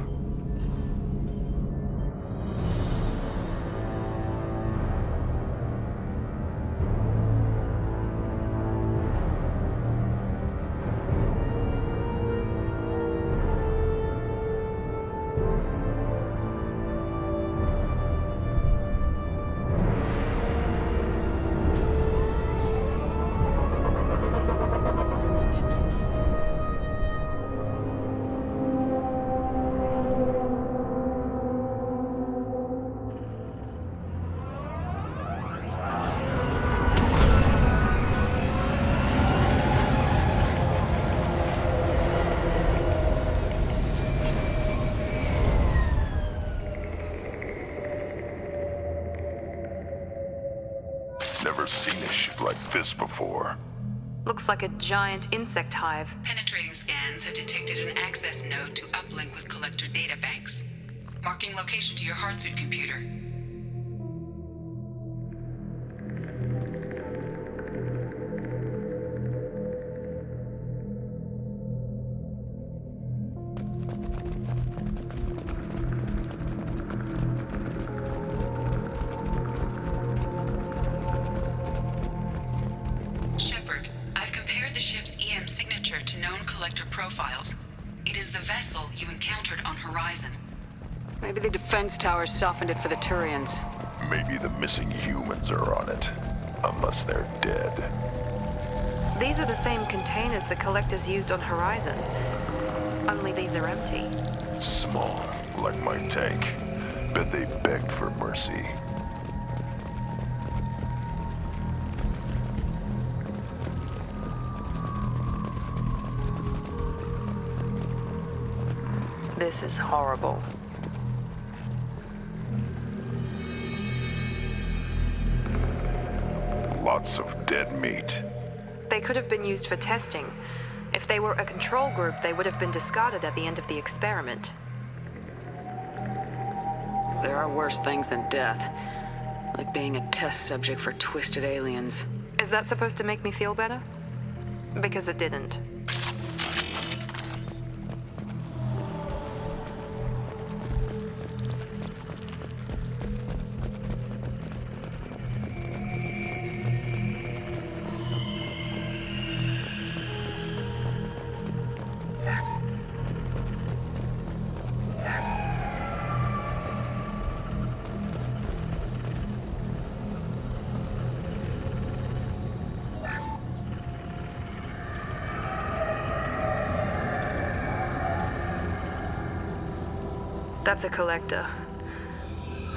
Never seen a ship like this before. Looks like a giant insect hive. Penetrating scans have detected an access node to uplink with collector data banks. Marking location to your hardsuit computer. Shepard, I've compared the ship's EM signature to known collector profiles. It is the vessel you encountered on Horizon. Maybe the defense towers softened it for the Turians. Maybe the missing humans are on it. Unless they're dead. These are the same containers the collectors used on Horizon. Only these are empty. Small, like my tank. Bet they begged for mercy. This is horrible. Lots of dead meat. They could have been used for testing. If they were a control group, they would have been discarded at the end of the experiment. There are worse things than death. Like being a test subject for twisted aliens. Is that supposed to make me feel better? Because it didn't. That's a collector.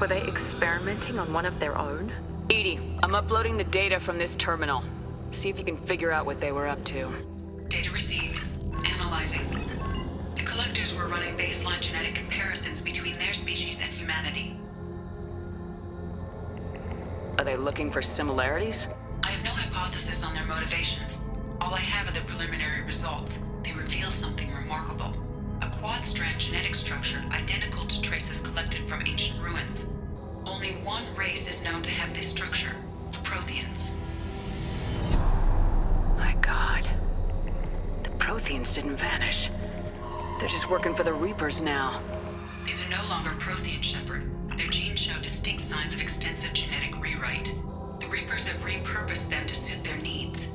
Were they experimenting on one of their own? Edie, I'm uploading the data from this terminal. See if you can figure out what they were up to. Data received. Analyzing. The collectors were running baseline genetic comparisons between their species and humanity. Are they looking for similarities? I have no hypothesis on their motivations. All I have are the preliminary results. They reveal something remarkable. A quad-strand genetic structure identical to traces collected from ancient ruins. Only one race is known to have this structure, the Protheans. My God. The Protheans didn't vanish. They're just working for the Reapers now. These are no longer Prothean, Shepard. Their genes show distinct signs of extensive genetic rewrite. The Reapers have repurposed them to suit their needs.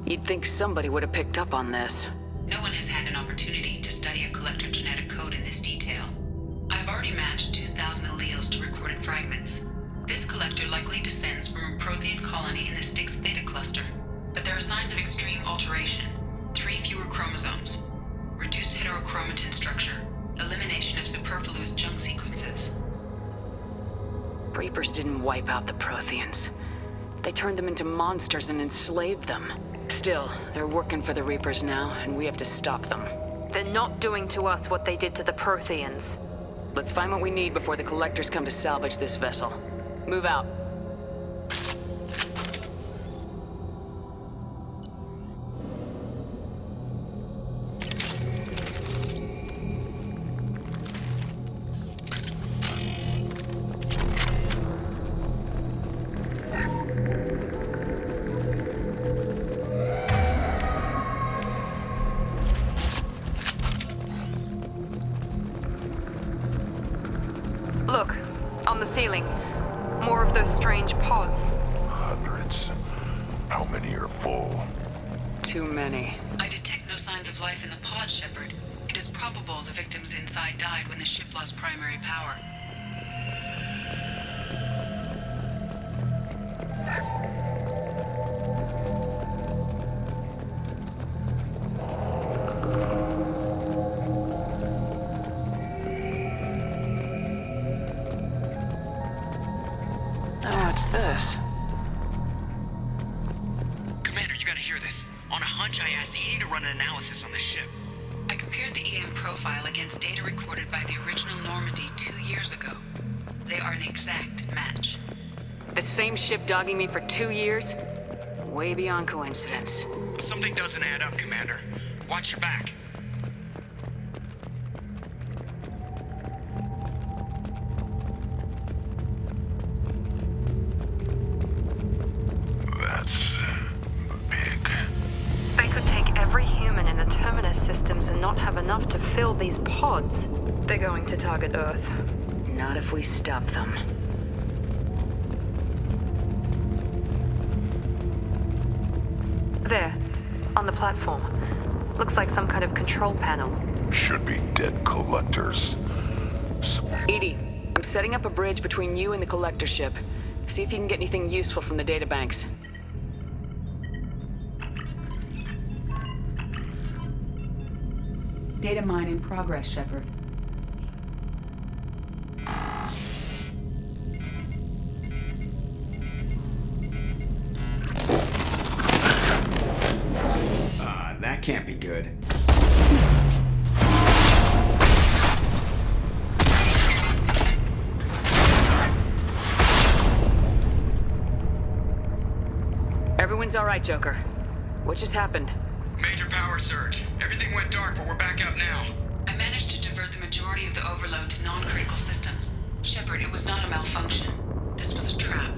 You'd think somebody would have picked up on this. No one has had an opportunity to study a collector genetic code in this detail. I've already matched 2,000 alleles to recorded fragments. This collector likely descends from a Prothean colony in the Styx Theta cluster, but there are signs of extreme alteration. 3 fewer chromosomes, reduced heterochromatin structure, elimination of superfluous junk sequences. Reapers didn't wipe out the Protheans. They turned them into monsters and enslaved them. Still, they're working for the Reapers now, and we have to stop them. They're not doing to us what they did to the Protheans. Let's find what we need before the collectors come to salvage this vessel. Move out. Look, on the ceiling. More of those strange pods. Hundreds. How many are full? Too many. I detect no signs of life in the pod, Shepard. It is probable the victims inside died when the ship lost primary power. What's this? Commander, you gotta hear this. On a hunch, I asked Edie to run an analysis on this ship. I compared the EM profile against data recorded by the original Normandy 2 years ago. They are an exact match. The same ship dogging me for 2 years? Way beyond coincidence. Something doesn't add up, Commander. Watch your back. That's big. They could take every human in the Terminus systems and not have enough to fill these pods. They're going to target Earth. Not if we stop them. There, on the platform. Looks like some kind of control panel. Should be dead collectors. Edie, I'm setting up a bridge between you and the collector ship. See if you can get anything useful from the databanks. Data mine in progress, Shepard. That can't be good. Everyone's alright, Joker. What just happened? Major power surge. Everything went dark, but we're back up now. I managed to divert the majority of the overload to non-critical systems. Shepard, it was not a malfunction. This was a trap.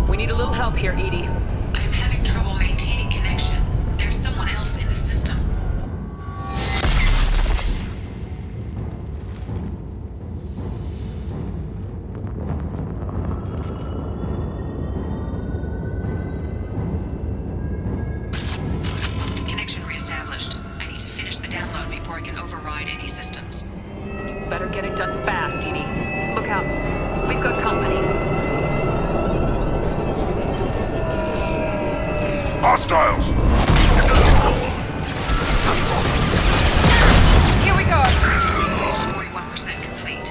We need a little help here, Edie. I am having trouble maintaining connection. There's someone else in the system. Connection reestablished. I need to finish the download before I can override any systems. You better get it done fast, Edie. Look out. We've got company. Hostiles! Here we go! 41% complete.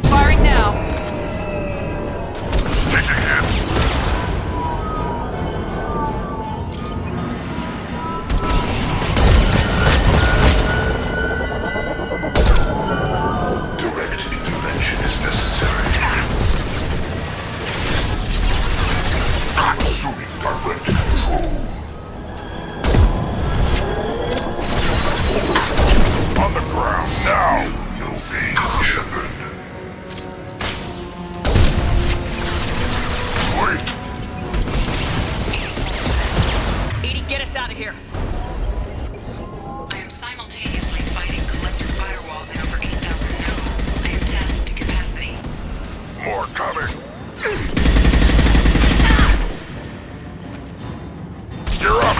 Firing now. Taking hits. Direct intervention is necessary. Assuming direct control. On the ground now! No pain, Shepard. Wait! Edie, get us out of here. I am simultaneously fighting collective firewalls in over 8,000 nodes. I am tasked to capacity. More coming! You're up!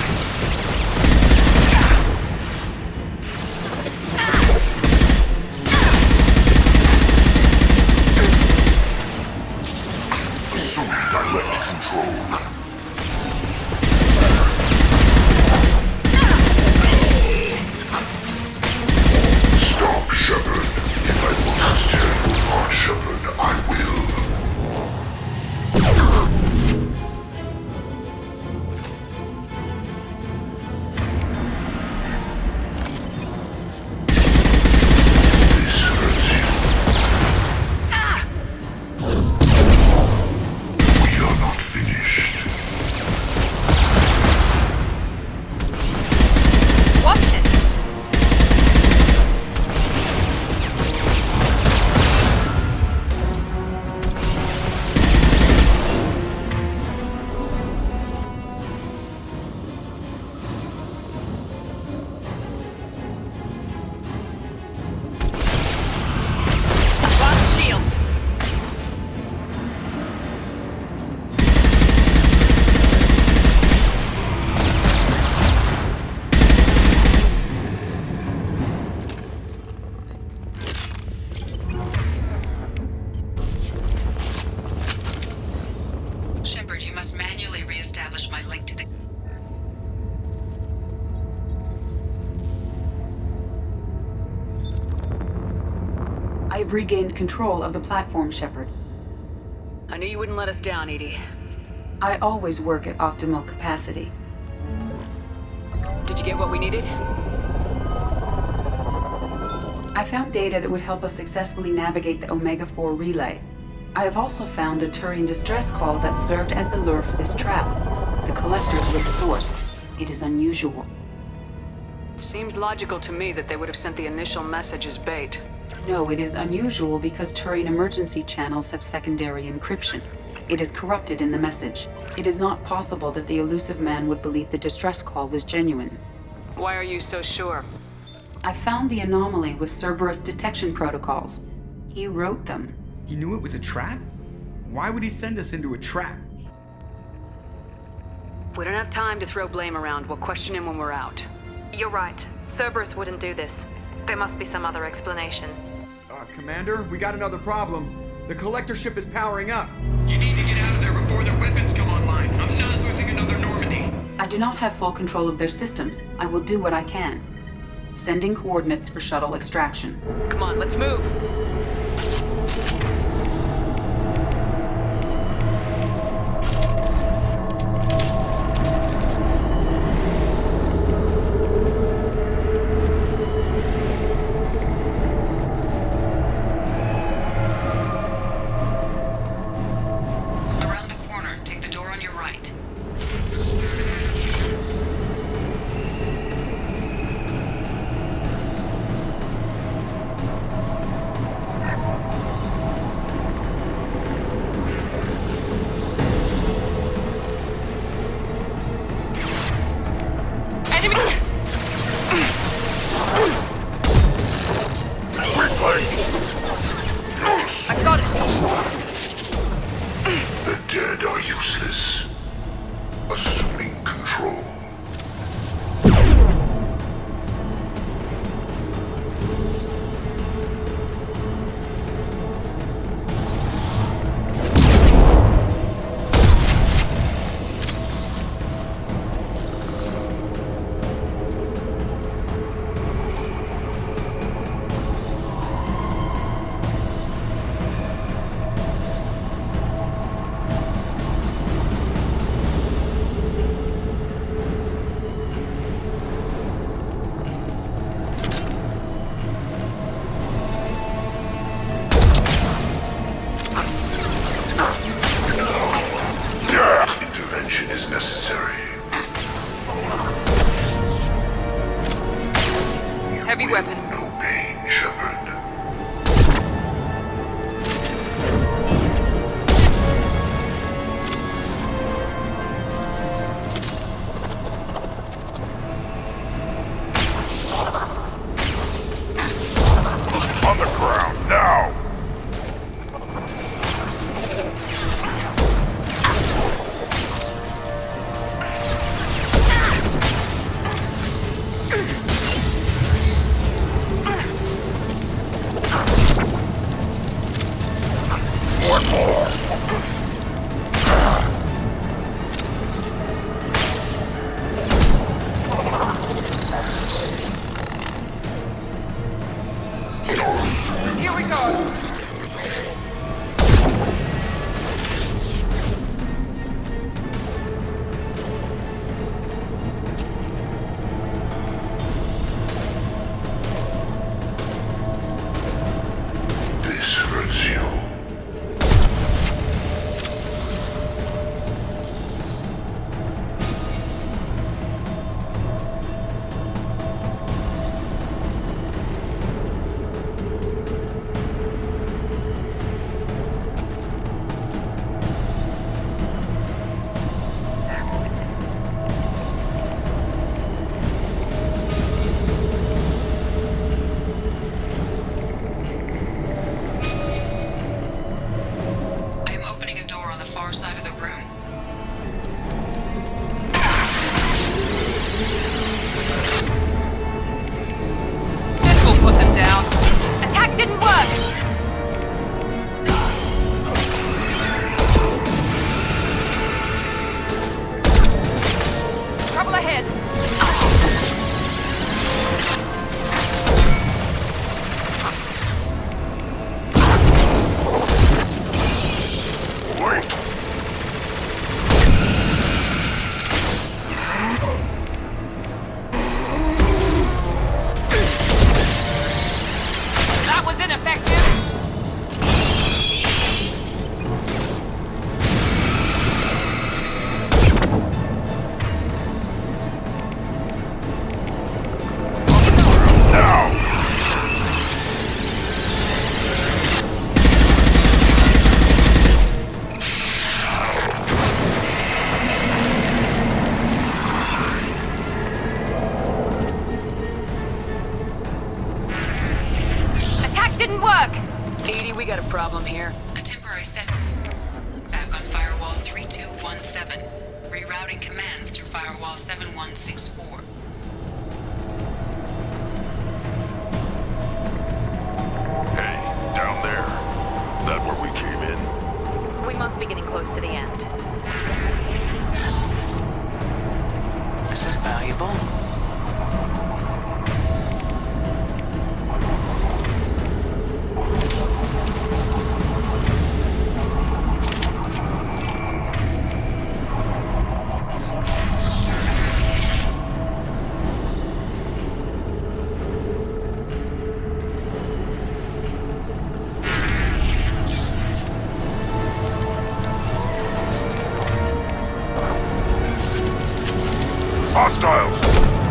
Assuming direct control. Stop, Shepard. If I must tear you apart, Shepard, I will. This hurts you. We are not finished. Watch it. Lock shields. Shepard, you must manually reestablish my link to the... I have regained control of the platform, Shepard. I knew you wouldn't let us down, Edie. I always work at optimal capacity. Did you get what we needed? I found data that would help us successfully navigate the Omega-4 relay. I have also found a Turian distress call that served as the lure for this trap. The collectors were the source. It is unusual. Seems logical to me that they would have sent the initial message as bait. No, it is unusual because Turian emergency channels have secondary encryption. It is corrupted in the message. It is not possible that the elusive man would believe the distress call was genuine. Why are you so sure? I found the anomaly with Cerberus detection protocols. He wrote them. He knew it was a trap? Why would he send us into a trap? We don't have time to throw blame around. We'll question him when we're out. You're right. Cerberus wouldn't do this. There must be some other explanation. Commander, we got another problem. The collector ship is powering up. You need to get out of there before their weapons come online. I'm not losing another Normandy. I do not have full control of their systems. I will do what I can. Sending coordinates for shuttle extraction. Come on, let's move. I got it! The dead are useless. Assuming control. Intervention is necessary. Heavy weapon. No pain, Shepard. On the ground, now! One more. Here we go! This hurts you. I am opening a door on the far side of the room. This will put them down. Attack didn't work! Trouble ahead! Wait. That was ineffective! Attack didn't work! Edie, we got a problem here. A temporary setback on firewall 3217. Rerouting commands through firewall 7164. Hey, down there. That where we came in? We must be getting close to the end. This is valuable. Hostiles!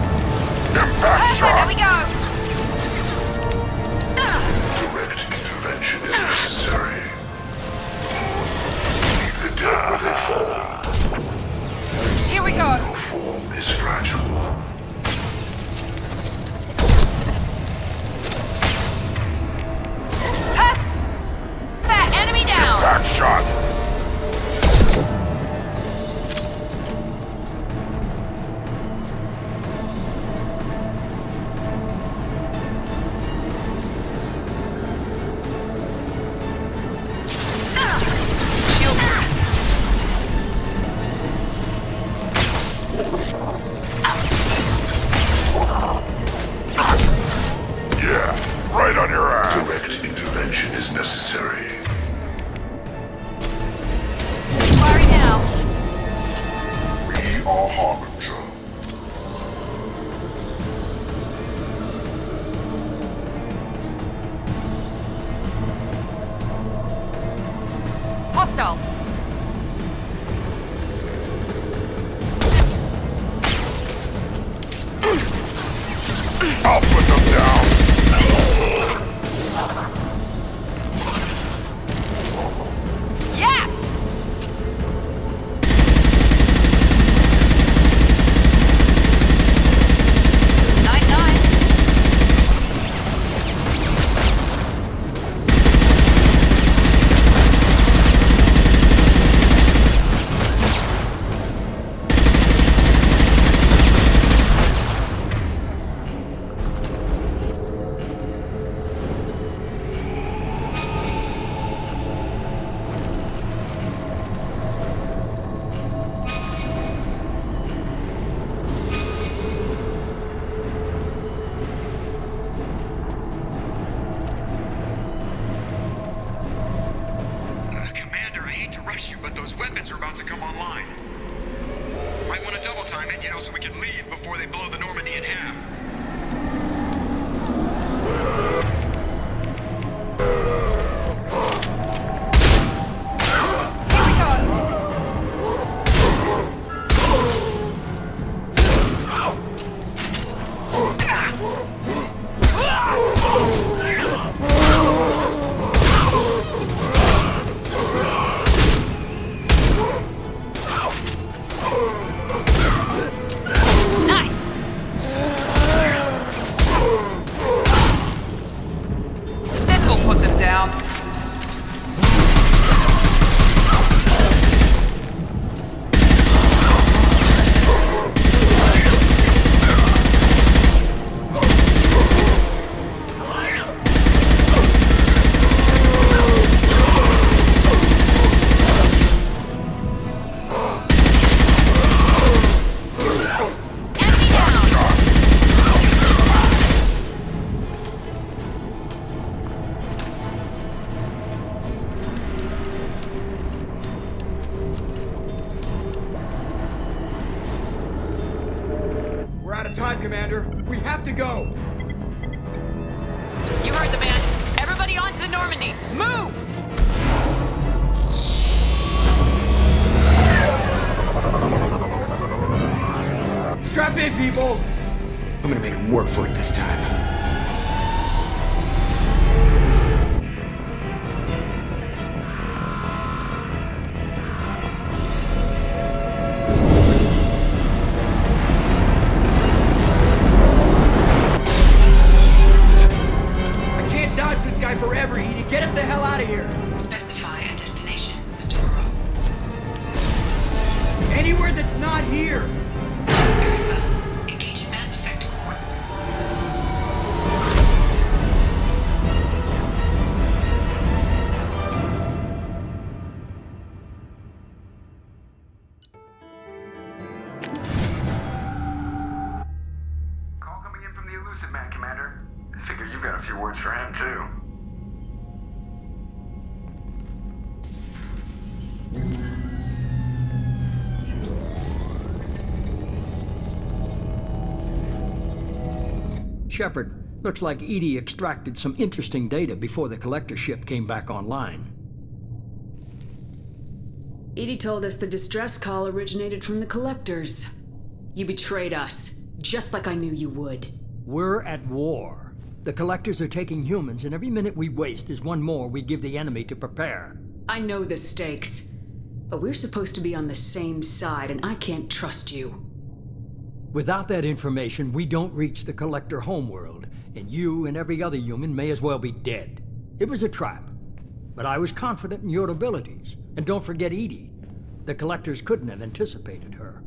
Hostile! I'll put them down! Yes! Commander, I hate to rush you, but those weapons are about to come online. Might want to double time it, so we can leave before they blow the Normandy in half. This'll put them down. We're out of time, Commander. We have to go. You heard the man. Everybody onto the Normandy. Move! Strap in, people. I'm gonna make them work for it this time. I can't dodge this guy forever, Edie. Get us the hell out of here. Specify a destination, Mr. Moreau. Anywhere that's not here. Very well. Engage in Mass Effect core. Call coming in from the Elusive Man, Commander. I figure you've got a few words for him, too. Shepard, looks like Edie extracted some interesting data before the collector ship came back online. Edie told us the distress call originated from the collectors. You betrayed us, just like I knew you would. We're at war. The collectors are taking humans, and every minute we waste is one more we give the enemy to prepare. I know the stakes, but we're supposed to be on the same side, and I can't trust you. Without that information, we don't reach the collector homeworld, and you and every other human may as well be dead. It was a trap, but I was confident in your abilities. And don't forget Edie. The collectors couldn't have anticipated her.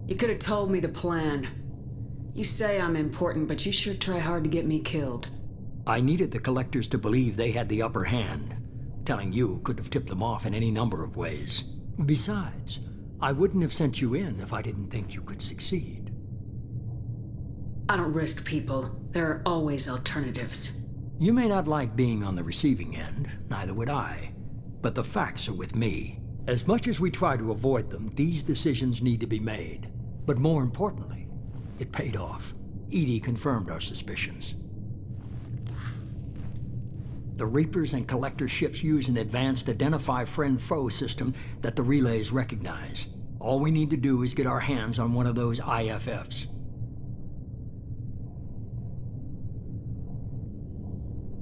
You could have told me the plan. You say I'm important, but you sure try hard to get me killed. I needed the collectors to believe they had the upper hand. Telling you could have tipped them off in any number of ways. Besides, I wouldn't have sent you in if I didn't think you could succeed. I don't risk people. There are always alternatives. You may not like being on the receiving end, neither would I. But the facts are with me. As much as we try to avoid them, these decisions need to be made. But more importantly, it paid off. Edie confirmed our suspicions. The Reapers and Collector ships use an advanced identify friend-foe system that the relays recognize. All we need to do is get our hands on one of those IFFs.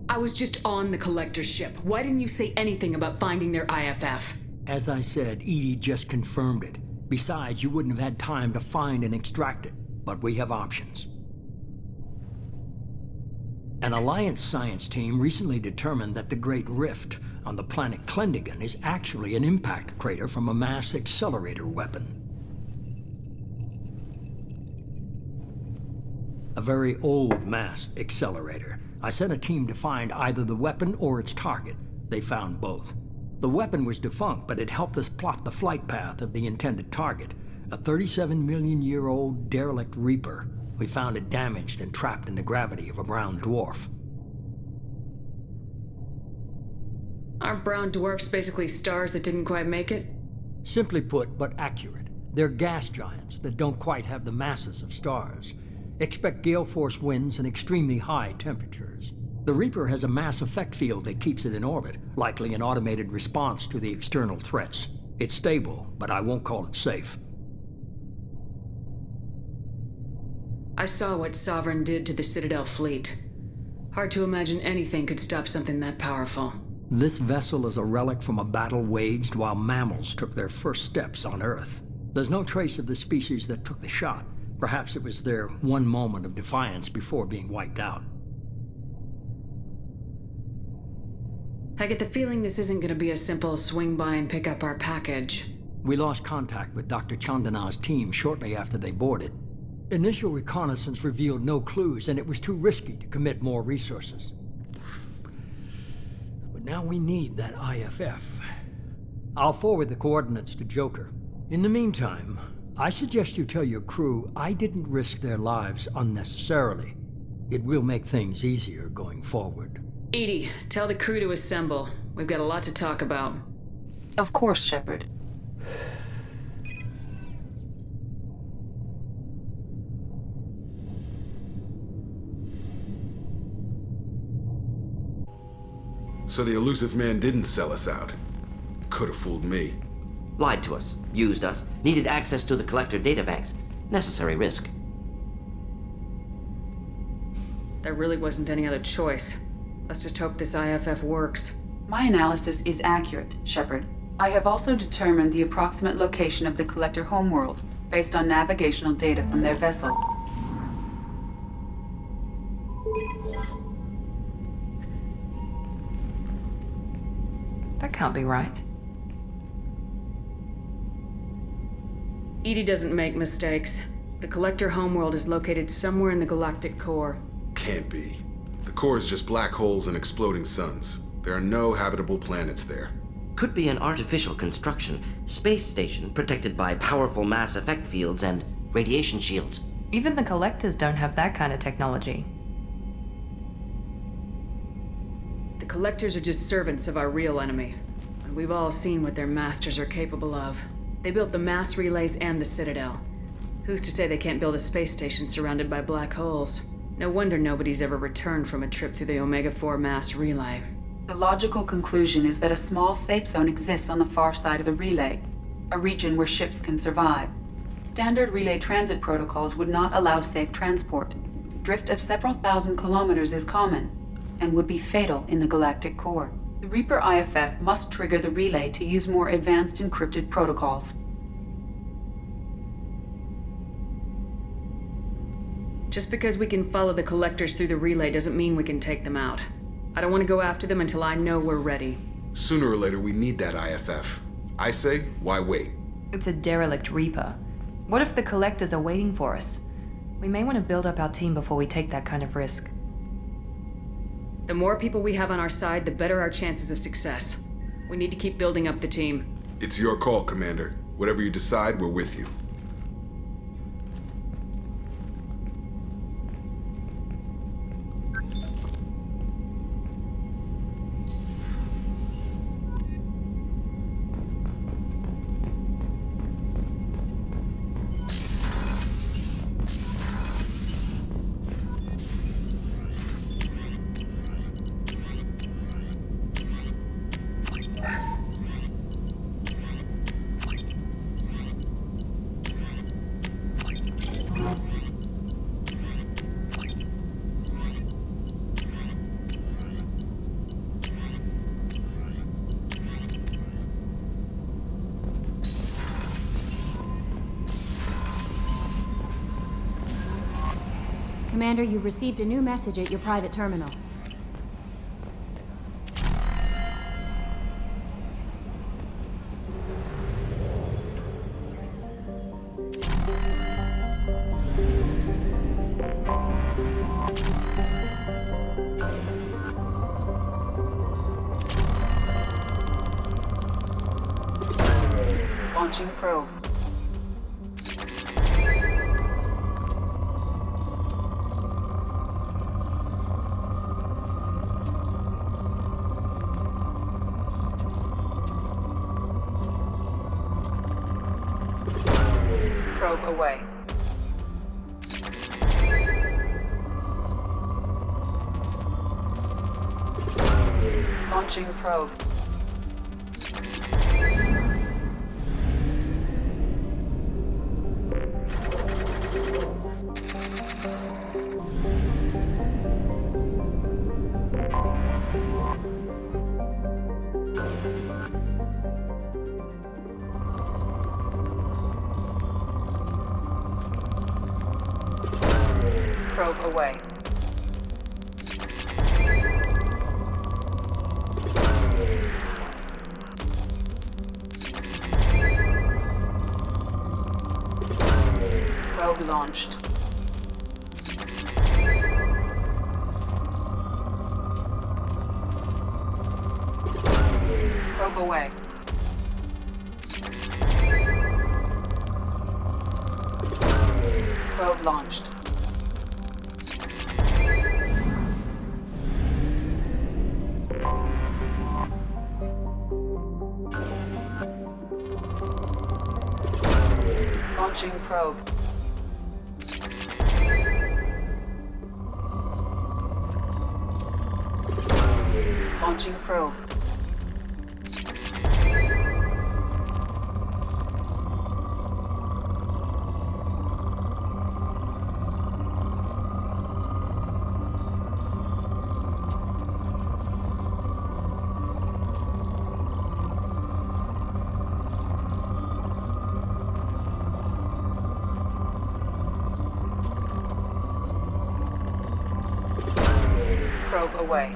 I was just on the Collector's ship. Why didn't you say anything about finding their IFF? As I said, Edie just confirmed it. Besides, you wouldn't have had time to find and extract it. But we have options. An Alliance science team recently determined that the Great Rift on the planet Klendigan is actually an impact crater from a mass accelerator weapon. A very old mass accelerator. I sent a team to find either the weapon or its target. They found both. The weapon was defunct, but it helped us plot the flight path of the intended target, a 37-million-year-old derelict Reaper. We found it damaged and trapped in the gravity of a brown dwarf. Aren't brown dwarfs basically stars that didn't quite make it? Simply put, but accurate. They're gas giants that don't quite have the masses of stars. Expect gale force winds and extremely high temperatures. The Reaper has a mass effect field that keeps it in orbit, likely an automated response to the external threats. It's stable, but I won't call it safe. I saw what Sovereign did to the Citadel fleet. Hard to imagine anything could stop something that powerful. This vessel is a relic from a battle waged while mammals took their first steps on Earth. There's no trace of the species that took the shot. Perhaps it was their one moment of defiance before being wiped out. I get the feeling this isn't going to be a simple swing by and pick up our package. We lost contact with Dr. Chandana's team shortly after they boarded. Initial reconnaissance revealed no clues, and it was too risky to commit more resources. But now we need that IFF. I'll forward the coordinates to Joker. In the meantime, I suggest you tell your crew I didn't risk their lives unnecessarily. It will make things easier going forward. Edie, tell the crew to assemble. We've got a lot to talk about. Of course, Shepard. So the elusive man didn't sell us out. Could have fooled me. Lied to us, used us, needed access to the Collector databanks. Necessary risk. There really wasn't any other choice. Let's just hope this IFF works. My analysis is accurate, Shepard. I have also determined the approximate location of the Collector homeworld, based on navigational data from their vessel. That can't be right. Edie doesn't make mistakes. The Collector homeworld is located somewhere in the galactic core. Can't be. The core is just black holes and exploding suns. There are no habitable planets there. Could be an artificial construction, space station protected by powerful mass effect fields and radiation shields. Even the Collectors don't have that kind of technology. The Collectors are just servants of our real enemy, and we've all seen what their masters are capable of. They built the mass relays and the Citadel. Who's to say they can't build a space station surrounded by black holes? No wonder nobody's ever returned from a trip through the Omega-4 mass relay. The logical conclusion is that a small safe zone exists on the far side of the relay, a region where ships can survive. Standard relay transit protocols would not allow safe transport. Drift of several thousand kilometers is common, and would be fatal in the galactic core. The Reaper IFF must trigger the relay to use more advanced encrypted protocols. Just because we can follow the Collectors through the relay doesn't mean we can take them out. I don't want to go after them until I know we're ready. Sooner or later, we need that IFF. I say, why wait? It's a derelict Reaper. What if the Collectors are waiting for us? We may want to build up our team before we take that kind of risk. The more people we have on our side, the better our chances of success. We need to keep building up the team. It's your call, Commander. Whatever you decide, we're with you. Commander, you've received a new message at your private terminal. Launching probe. Probe away. Launching probe. Probe away. Probe launched. Probe away. Probe launched. Launching probe. Launching probe. Probe away.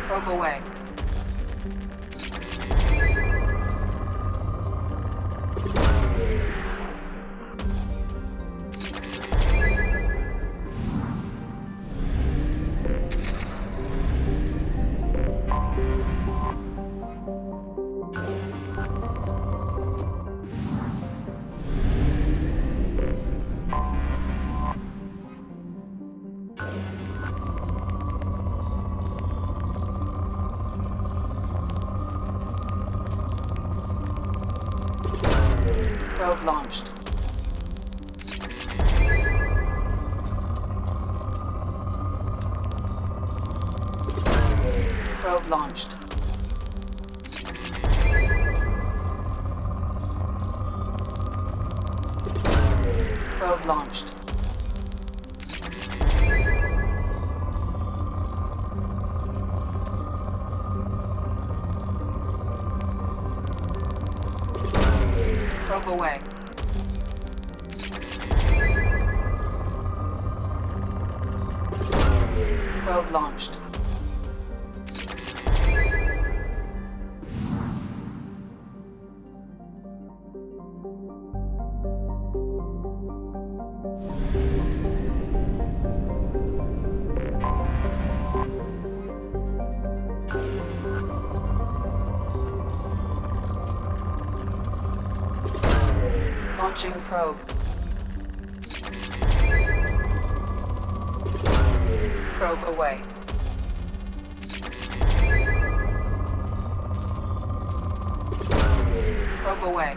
Probe away. Probe launched. Probe launched. Probe launched. Probe away. Probe launched. Launching probe. Probe away. Probe away.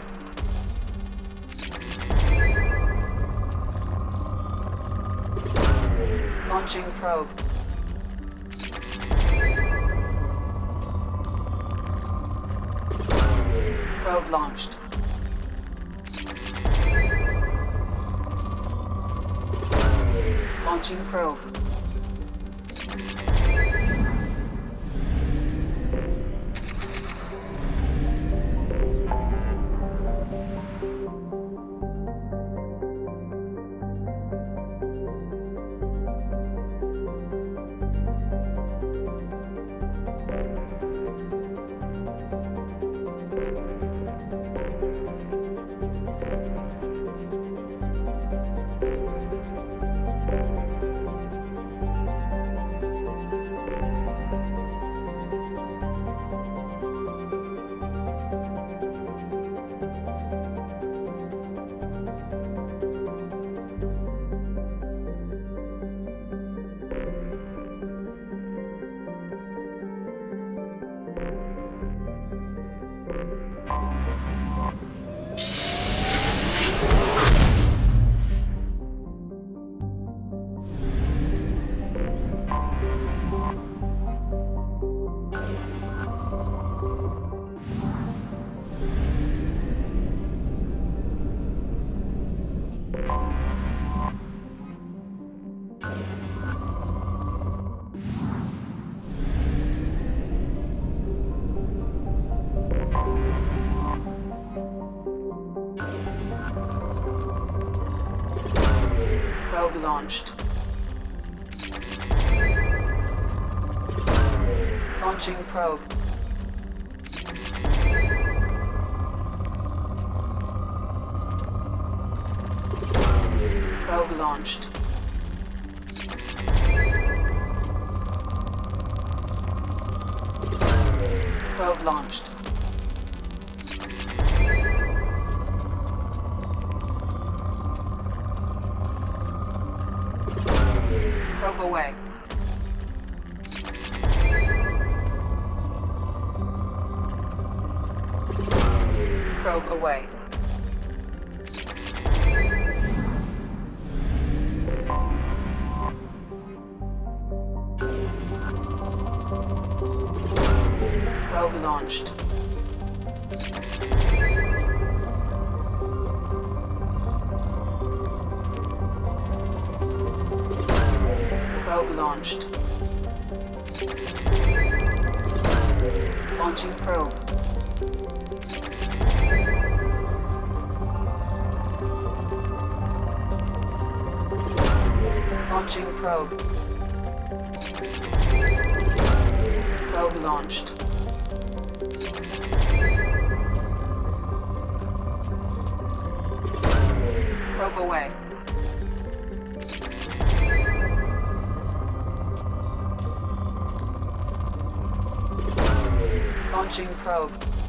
Launching probe. Probe launched. Launching probe. Probe launched. Launching probe. Probe launched. Probe launched. Probe away. Probe away. Probe launched. Probe launched. Launching probe. Launching probe. Probe launched. Probe away. Launching probe.